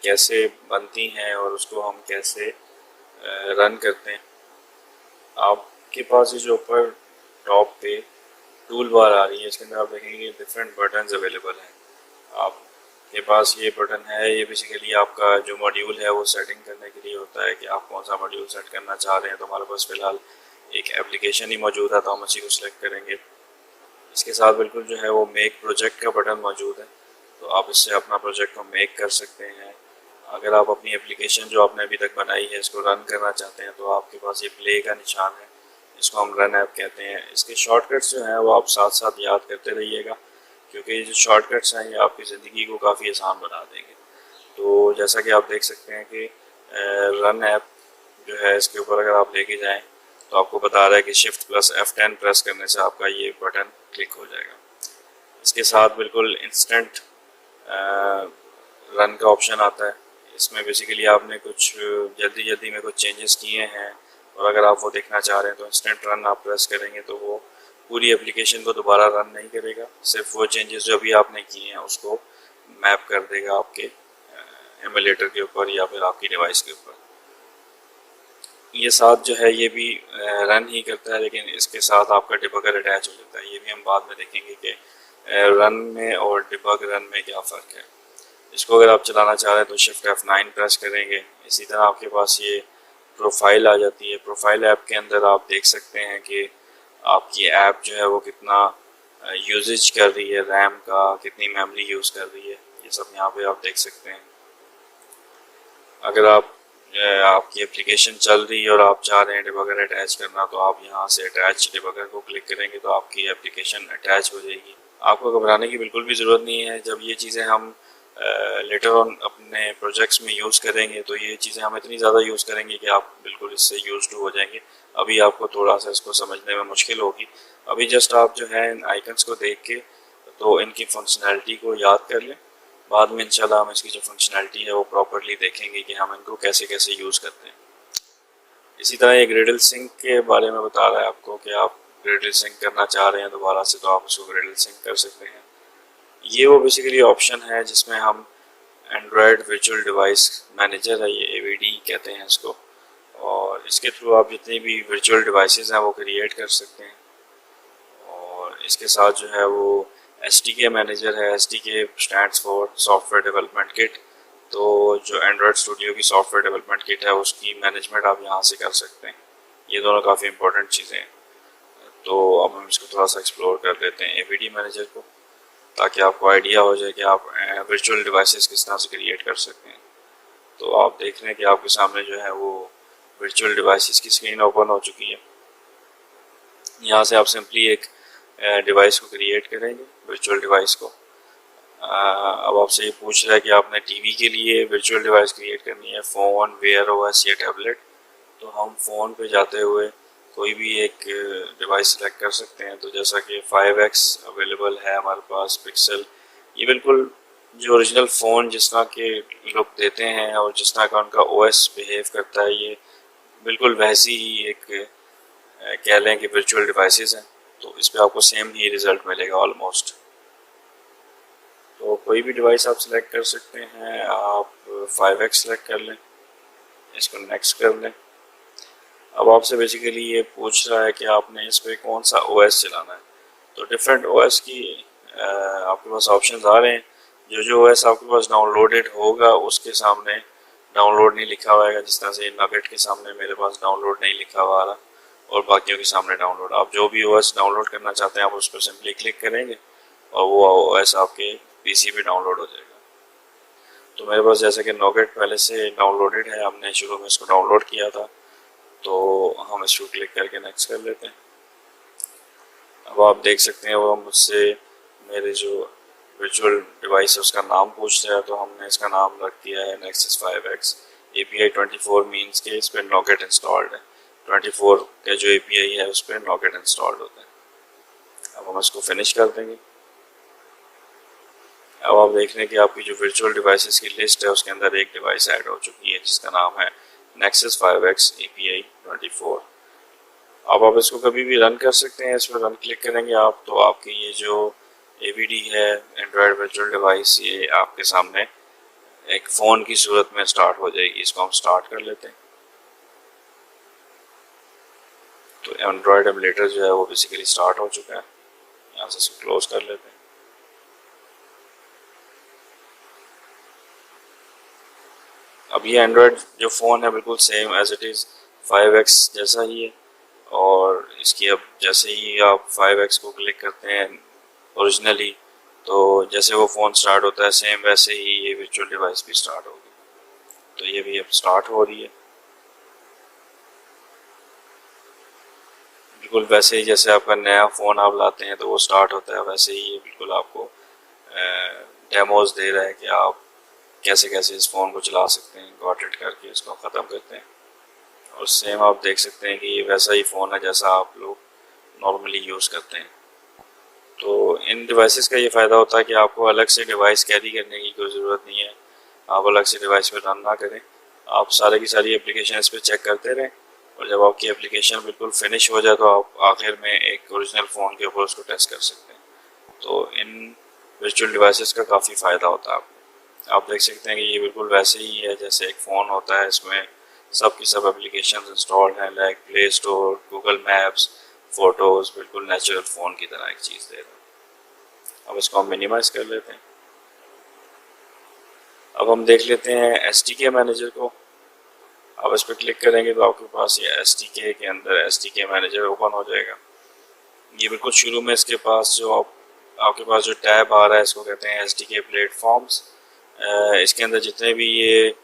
कैसे बनती हैं और उसको हम कैसे रन करते हैं। आपके पास ये जो ऊपर टॉप पे टूल बार आ रही है, इसके अंदर आप देखेंगे डिफरेंट बटन्स अवेलेबल हैं। आपके पास ये बटन है, ये बेसिकली आपका जो मॉड्यूल है वो सेटिंग करने के लिए होता है कि आप कौन सा मॉड्यूल सेट करना चाह रहे हैं। तो हमारे पास फ़िलहाल एक एप्लीकेशन ही मौजूद है तो हम इसी को सिलेक्ट करेंगे। इसके साथ बिल्कुल जो है वो मेक प्रोजेक्ट का बटन मौजूद है, तो आप इससे अपना प्रोजेक्ट को मेक कर सकते हैं। अगर आप अपनी एप्लीकेशन जो आपने अभी तक बनाई है इसको रन करना चाहते हैं तो आपके पास ये प्ले का निशान है, इसको हम रन ऐप कहते हैं। इसके शॉर्टकट्स जो हैं वो आप साथ साथ याद करते रहिएगा, क्योंकि ये जो शॉर्टकट्स हैं ये आपकी ज़िंदगी को काफ़ी आसान बना देंगे। तो जैसा कि आप देख सकते हैं कि रन ऐप जो है इसके ऊपर अगर आप लेके जाएँ तो आपको बता रहा है कि Shift+F10 प्रेस करने से आपका ये बटन क्लिक हो जाएगा। इसके साथ बिल्कुल इंस्टेंट रन का ऑप्शन आता है। इसमें बेसिकली आपने कुछ जल्दी में कुछ चेंजेस किए हैं और अगर आप वो देखना चाह रहे हैं तो इंस्टेंट रन आप प्रेस करेंगे तो वो पूरी एप्लीकेशन को दोबारा रन नहीं करेगा, सिर्फ वो चेंजेस जो अभी आपने किए हैं उसको मैप कर देगा आपके एमुलेटर के ऊपर या फिर आपकी डिवाइस के ऊपर। ये साथ जो है ये भी रन ही करता है, लेकिन इसके साथ आपका डिबगर अटैच हो जाता है। ये भी हम बाद में देखेंगे कि रन में और डिबग रन में क्या फ़र्क है। इसको अगर आप चलाना चाह रहे हैं तो शिफ्ट F9 प्रेस करेंगे। इसी तरह आपके पास ये प्रोफाइल आ जाती है। प्रोफाइल ऐप के अंदर आप देख सकते हैं कि आपकी ऐप जो है वो कितना यूजेज कर रही है, रैम का कितनी मेमोरी यूज़ कर रही है, ये सब यहाँ पे आप देख सकते हैं। अगर आपकी एप्लीकेशन चल रही है और आप चाह रहे हैं डिबगर अटैच करना, तो आप यहाँ से अटैच डिबगर को क्लिक करेंगे तो आपकी एप्लीकेशन अटैच हो जाएगी। आपको घबराने की बिल्कुल भी ज़रूरत नहीं है। जब ये चीज़ें हम लेटर ऑन अपने प्रोजेक्ट्स में यूज़ करेंगे तो ये चीज़ें हम इतनी ज़्यादा यूज़ करेंगे कि आप बिल्कुल इससे यूज्ड हो जाएंगे। अभी आपको थोड़ा सा इसको समझने में मुश्किल होगी। अभी जस्ट आप जो है इन आइकन्स को देख के तो इनकी फंक्शनैलिटी को याद कर लें। बाद में इंशाल्लाह हम इसकी जो फंक्शनैलिटी है वो प्रॉपरली देखेंगे कि हम इनको कैसे कैसे यूज़ करते हैं। इसी तरह ये ग्रिडल सिंक के बारे में बता रहा है आपको कि आप ग्रिडल सिंक करना चाह रहे हैं दोबारा से, तो आप उसको ग्रिडल सिंक कर सकते हैं। ये वो बेसिकली ऑप्शन है जिसमें हम एंड्रॉयड वर्चुअल डिवाइस मैनेजर है, ये AVD कहते हैं इसको, और इसके थ्रू आप जितनी भी वर्चुअल डिवाइसेस हैं वो क्रिएट कर सकते हैं। और इसके साथ जो है वो SDK मैनेजर है। SDK stands for software development kit. तो जो एंड्रॉयड स्टूडियो की सॉफ्टवेयर डेवलपमेंट किट है उसकी मैनेजमेंट आप यहाँ से कर सकते हैं। ये दोनों काफ़ी इंपॉर्टेंट चीज़ें हैं। तो अब हम इसको थोड़ा सा एक्सप्लोर कर लेते हैं AVD मैनेजर को, ताकि आपको आइडिया हो जाए कि आप वर्चुअल डिवाइसेस किस तरह से क्रिएट कर सकते हैं। तो आप देख रहे हैं कि आपके सामने जो है वो वर्चुअल डिवाइसेस की स्क्रीन ओपन हो चुकी है। यहाँ से आप सिंपली एक डिवाइस को क्रिएट करेंगे, वर्चुअल डिवाइस को। अब आपसे ये पूछ रहा है कि आपने टीवी के लिए वर्चुअल डिवाइस क्रिएट करनी है, फ़ोन, वेयर OS या टैबलेट। तो हम फ़ोन पे जाते हुए कोई भी एक डिवाइस सेलेक्ट कर सकते हैं। तो जैसा कि 5X अवेलेबल है हमारे पास, पिक्सल, ये बिल्कुल जो ओरिजिनल फ़ोन जिस तरह के लुक देते हैं और जिस तरह का उनका OS बिहेव करता है, ये बिल्कुल वैसी ही एक कह लें कि वर्चुअल डिवाइसेस हैं। तो इस पर आपको सेम ही रिज़ल्ट मिलेगा ऑलमोस्ट। तो कोई भी डिवाइस आप सिलेक्ट कर सकते हैं। आप 5X सेलेक्ट कर लें, इसको नेक्स्ट कर लें। अब आपसे बेसिकली ये पूछ रहा है कि आपने इस पर कौन सा OS चलाना है। तो डिफरेंट OS की आपके पास ऑप्शंस आ रहे हैं। जो OS आपके पास डाउनलोडेड होगा उसके सामने डाउनलोड नहीं लिखा हुआ है, जिस तरह से नगेट के सामने मेरे पास डाउनलोड नहीं लिखा हुआ आ रहा, और बाकियों के सामने डाउनलोड। आप जो भी OS डाउनलोड करना चाहते हैं आप उस पर सिंपली क्लिक करेंगे और वो OS आपके PC पे डाउनलोड हो जाएगा। तो मेरे पास जैसे कि नोगेट पहले से डाउनलोडेड है, हमने शुरू में इसको डाउनलोड किया था, तो हम इसको क्लिक करके नेक्स्ट कर लेते हैं। अब आप देख सकते हैं वो मुझसे मेरे जो वर्चुअल डिवाइस है उसका नाम पूछ रहा है, तो हमने इसका नाम रख दिया है Nexus 5X। API 24 मीन्स के इस पर नोगेट इंस्टॉल्ड है। 24 का जो API है उस पर नोगेट इंस्टॉल्ड होता है। अब हम इसको फिनिश कर देंगे। अब आप देख रहे हैं कि आपकी जो वर्चुअल डिवाइसेस की लिस्ट है उसके अंदर एक डिवाइस ऐड हो चुकी है जिसका नाम है Nexus 5X API 24। अब आप इसको कभी भी रन कर सकते हैं। इस पर रन क्लिक करेंगे आप तो आपकी ये जो AVD है एंड्रॉयड वर्चुअल डिवाइस, ये आपके सामने एक फ़ोन की सूरत में स्टार्ट हो जाएगी। इसको हम स्टार्ट कर लेते हैं। तो एंड्रॉयड एमुलेटर जो है वो बेसिकली स्टार्ट हो चुका है। यहाँ से इसको क्लोज कर लेते हैं। अब ये एंड्रॉयड जो फ़ोन है बिल्कुल same as it is 5X जैसा ही है, और इसकी अब जैसे ही आप 5X को क्लिक करते हैं ओरिजिनली, तो जैसे वो फ़ोन स्टार्ट होता है सेम वैसे ही ये वर्चुअल डिवाइस भी स्टार्ट होगी। तो ये भी अब स्टार्ट हो रही है बिल्कुल वैसे ही जैसे आपका नया फ़ोन आप लाते हैं तो वो स्टार्ट होता है, वैसे ही ये बिल्कुल आपको डेमोज दे रहा है कि आप कैसे कैसे इस फ़ोन को चला सकते हैं। गॉट इट करके इसको ख़त्म करते हैं, और सेम आप देख सकते हैं कि ये वैसा ही फ़ोन है जैसा आप लोग नॉर्मली यूज़ करते हैं। तो इन डिवाइसेस का ये फ़ायदा होता है कि आपको अलग से डिवाइस कैरी करने की कोई ज़रूरत नहीं है। आप अलग से डिवाइस पर रन ना करें, आप सारे की सारी एप्लीकेशन इस पर चेक करते रहें और जब आपकी एप्लीकेशन बिल्कुल फिनिश हो जाए तो आप आखिर में एक ओरिजिनल फ़ोन के ऊपर उसको टेस्ट कर सकते हैं। तो इन वर्चुअल डिवाइसेस का काफ़ी फ़ायदा होता है आपको। आप देख सकते हैं कि ये बिल्कुल वैसे ही है जैसे एक फ़ोन होता है, इसमें सब की सब एप्लीकेशन इंस्टॉल्ड हैं, like play store, Google maps, photos, बिल्कुल नेचुरल फ़ोन की तरह एक चीज़ दे रहा है। अब इसको हम मिनिमाइज़ कर लेते हैं। अब हम देख लेते हैं SDK मैनेजर को। अब इस पर क्लिक करेंगे तो आपके पास ये SDK के अंदर SDK मैनेजर ओपन हो जाएगा। ये बिल्कुल शुरू में इसके पास जो आपके पास जो टैब आ रहा है इसको कहते हैं SDK प्लेटफॉर्म्स। इसके अंदर जितने भी ये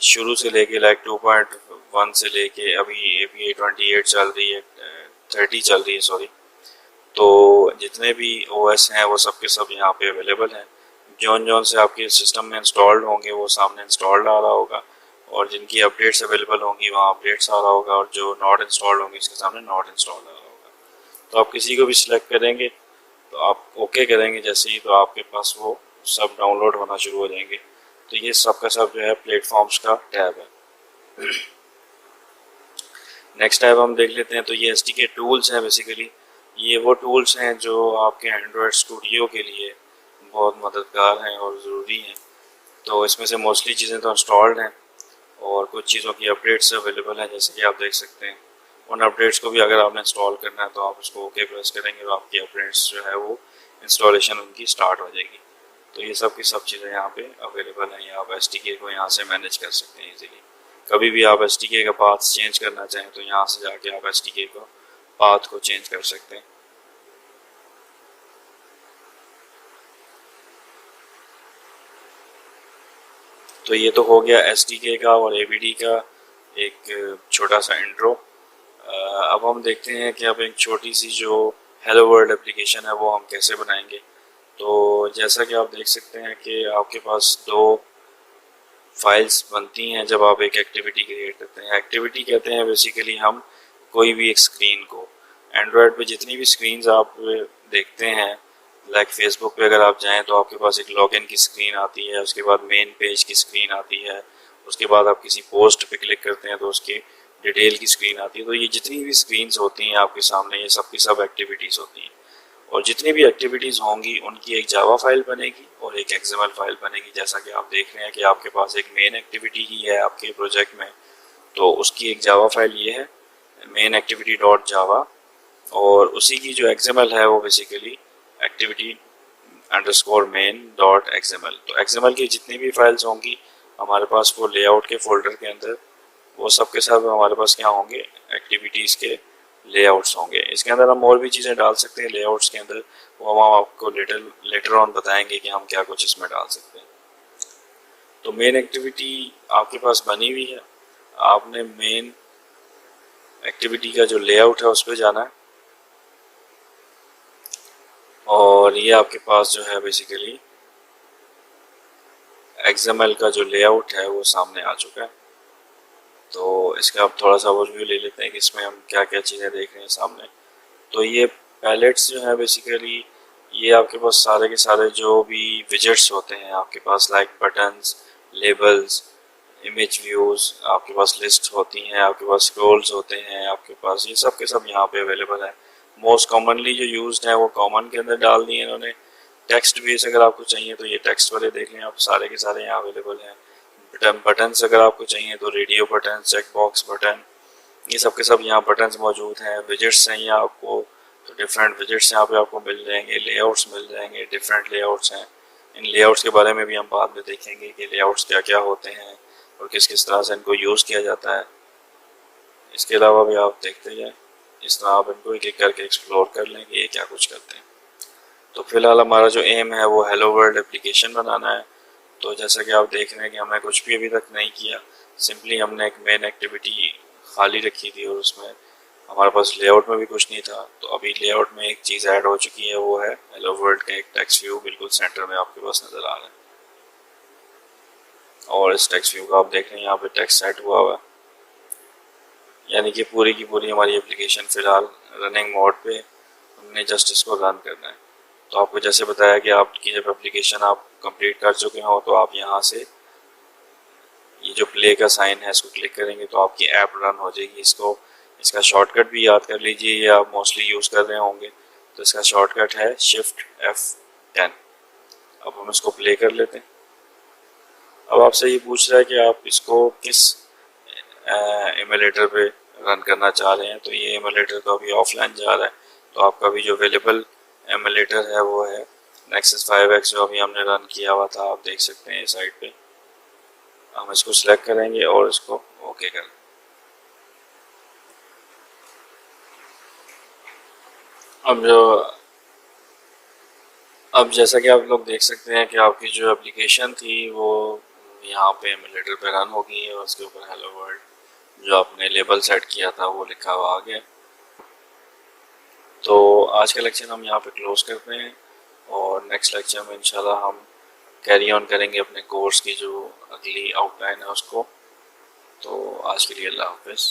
शुरू से लेके लाइक 2.1 से लेके अभी API 28 चल रही है, 30 चल रही है सॉरी, तो जितने भी OS हैं वो सब के सब यहाँ पे अवेलेबल हैं। जौन जौन से आपके सिस्टम में इंस्टॉल्ड होंगे वो सामने इंस्टॉल्ड आ रहा होगा, और जिनकी अपडेट्स अवेलेबल होंगी वहाँ अपडेट्स आ रहा होगा, और जो नॉट इंस्टॉल्ड होंगी इसके सामने नॉट इंस्टॉल्ड आ रहा होगा। तो आप किसी को भी सिलेक्ट करेंगे तो आप ओके करेंगे जैसे ही, तो आपके पास वो सब डाउनलोड होना शुरू हो जाएंगे। तो ये सब का सब जो है प्लेटफॉर्म्स का टैब है। नेक्स्ट टैब हम देख लेते हैं। तो ये SDK टूल्स हैं बेसिकली। ये वो टूल्स हैं जो आपके एंड्रॉयड स्टूडियो के लिए बहुत मददगार हैं और ज़रूरी हैं। तो इसमें से मोस्टली चीज़ें तो इंस्टॉल्ड हैं और कुछ चीज़ों की अपडेट्स अवेलेबल हैं, जैसे कि आप देख सकते हैं। उन अपडेट्स को भी अगर आपने इंस्टॉल करना है तो आप उसको ओके प्रेस करेंगे तो आपकी अपडेट्स जो है वो इंस्टॉलेशन उनकी स्टार्ट हो जाएगी। तो ये सब की सब चीज़ें यहाँ पे अवेलेबल हैं। आप SDK को यहाँ से मैनेज कर सकते हैं इजीली। कभी भी आप SDK का पाथ चेंज करना चाहें तो यहाँ से जाके आप SDK को पाथ को चेंज कर सकते हैं। तो ये तो हो गया SDK का और ABD का एक छोटा सा इंट्रो। अब हम देखते हैं कि अब एक छोटी सी जो हेलो वर्ल्ड एप्लीकेशन है वो हम कैसे बनाएंगे। तो जैसा कि आप देख सकते हैं कि आपके पास दो फाइल्स बनती हैं जब आप एक एक्टिविटी क्रिएट करते हैं। एक्टिविटी कहते हैं बेसिकली हम कोई भी एक स्क्रीन को, एंड्रॉयड पे जितनी भी स्क्रीन्स आप देखते हैं, लाइक फेसबुक पे अगर आप जाएं तो आपके पास एक लॉगिन की स्क्रीन आती है, उसके बाद मेन पेज की स्क्रीन आती है, उसके बाद आप किसी पोस्ट पे क्लिक करते हैं तो उसकी डिटेल की स्क्रीन आती है। तो ये जितनी भी स्क्रीन्स होती हैं आपके सामने, ये सब की सब एक्टिविटीज़ होती हैं, और जितनी भी एक्टिविटीज़ होंगी उनकी एक जावा फाइल बनेगी और एक XML फाइल बनेगी। जैसा कि आप देख रहे हैं कि आपके पास एक मेन एक्टिविटी ही है आपके प्रोजेक्ट में, तो उसकी एक जावा फाइल ये है मेन एक्टिविटी डॉट जावा, और उसी की जो XML है वो basically activity underscore main dot XML। तो XML की जितनी भी फाइल्स होंगी हमारे पास वो लेआउट के फोल्डर के अंदर, वो सब के सब हमारे पास क्या होंगे, एक्टिविटीज़ के लेआउट्स होंगे। इसके अंदर हम और भी चीज़ें डाल सकते हैं लेआउट्स के अंदर, वो हम आपको लेटर ऑन बताएंगे कि हम क्या कुछ इसमें डाल सकते हैं। तो मेन एक्टिविटी आपके पास बनी हुई है, आपने मेन एक्टिविटी का जो लेआउट है उस पर जाना है, और ये आपके पास जो है बेसिकली XML का जो लेआउट है वो सामने आ चुका है। तो इसका आप थोड़ा सा ओवरव्यू ले लेते हैं कि इसमें हम क्या क्या चीज़ें देख रहे हैं सामने। तो ये पैलेट्स जो है बेसिकली ये आपके पास सारे के सारे जो भी विजेट्स होते हैं आपके पास, like buttons, labels, image views, आपके पास लिस्ट होती हैं, आपके पास स्क्रॉल्स होते हैं, आपके पास ये सब के सब यहाँ पे अवेलेबल है। मोस्ट कॉमनली जो यूज्ड है वो कॉमन के अंदर डाल दिए इन्होंने। टेक्स्ट बेस अगर आपको चाहिए तो ये टेक्स्ट वाले देख लें आप, सारे के सारे यहाँ अवेलेबल हैं। बटन्स अगर आपको चाहिए तो radio button, check box button, ये सब के सब यहाँ बटन्स मौजूद हैं। विजेट्स चाहिए आपको तो डिफरेंट विजेट्स यहाँ पे आपको मिल जाएंगे। लेआउट्स मिल जाएंगे, डिफरेंट लेआउट्स हैं। इन लेआउट्स के बारे में भी हम बाद में देखेंगे कि लेआउट्स क्या क्या होते हैं और किस किस तरह से इनको यूज़ किया जाता है। इसके अलावा भी आप देखते जाएँ, इस तरह आप इनको एक एक करके एक्सप्लोर कर लें कि ये क्या कुछ करते हैं। तो फिलहाल हमारा जो एम है वो हेलो वर्ल्ड एप्लीकेशन बनाना है। तो जैसा कि आप देख रहे हैं कि हमने कुछ भी अभी तक नहीं किया, सिंपली हमने एक मेन एक्टिविटी खाली रखी थी और उसमें हमारे पास लेआउट में भी कुछ नहीं था। तो अभी लेआउट में एक चीज़ ऐड हो चुकी है, वो है हेलो वर्ल्ड का एक टेक्स्ट व्यू बिल्कुल सेंटर में आपके पास नज़र आ रहा है। और इस टेक्स्ट व्यू का आप देख रहे हैं यहाँ पे टेक्स्ट सेट हुआ हुआ है, यानी कि पूरी की पूरी हमारी एप्लीकेशन फ़िलहाल रनिंग मोड पे, हमने जस्ट इसको रन करना है। तो आपको जैसे बताया कि आपकी जब एप्लीकेशन आप कंप्लीट कर चुके हो तो आप यहाँ से ये जो प्ले का साइन है इसको क्लिक करेंगे तो आपकी ऐप रन हो जाएगी। इसका शॉर्टकट भी याद कर लीजिए, ये आप मोस्टली यूज़ कर रहे होंगे। तो इसका शॉर्टकट है शिफ्ट F10। अब हम इसको प्ले कर लेते हैं। अब आपसे ये पूछ रहा है कि आप इसको किस एमुलेटर पे रन करना चाह रहे हैं। तो ये एमुलेटर तो अभी ऑफलाइन जा रहा है, तो आपका भी जो अवेलेबल एमुलेटर है वो है Nexus 5X, जो अभी हमने रन किया हुआ था। आप देख सकते हैं इस साइट पे। हम इसको सिलेक्ट करेंगे और इसको ओके करें। अब जैसा कि आप लोग देख सकते हैं कि आपकी जो एप्लीकेशन थी वो यहाँ पे एमुलेटर पे रन हो गई है और उसके ऊपर हेलो वर्ल्ड जो आपने लेबल सेट किया था वो लिखा हुआ आ गया। तो आज का लेक्चर हम यहाँ पे क्लोज करते हैं और नेक्स्ट लेक्चर में इंशाल्लाह हम कैरी ऑन करेंगे अपने कोर्स की जो अगली आउटलाइन है उसको। तो आज के लिए अल्लाह हाफिज़।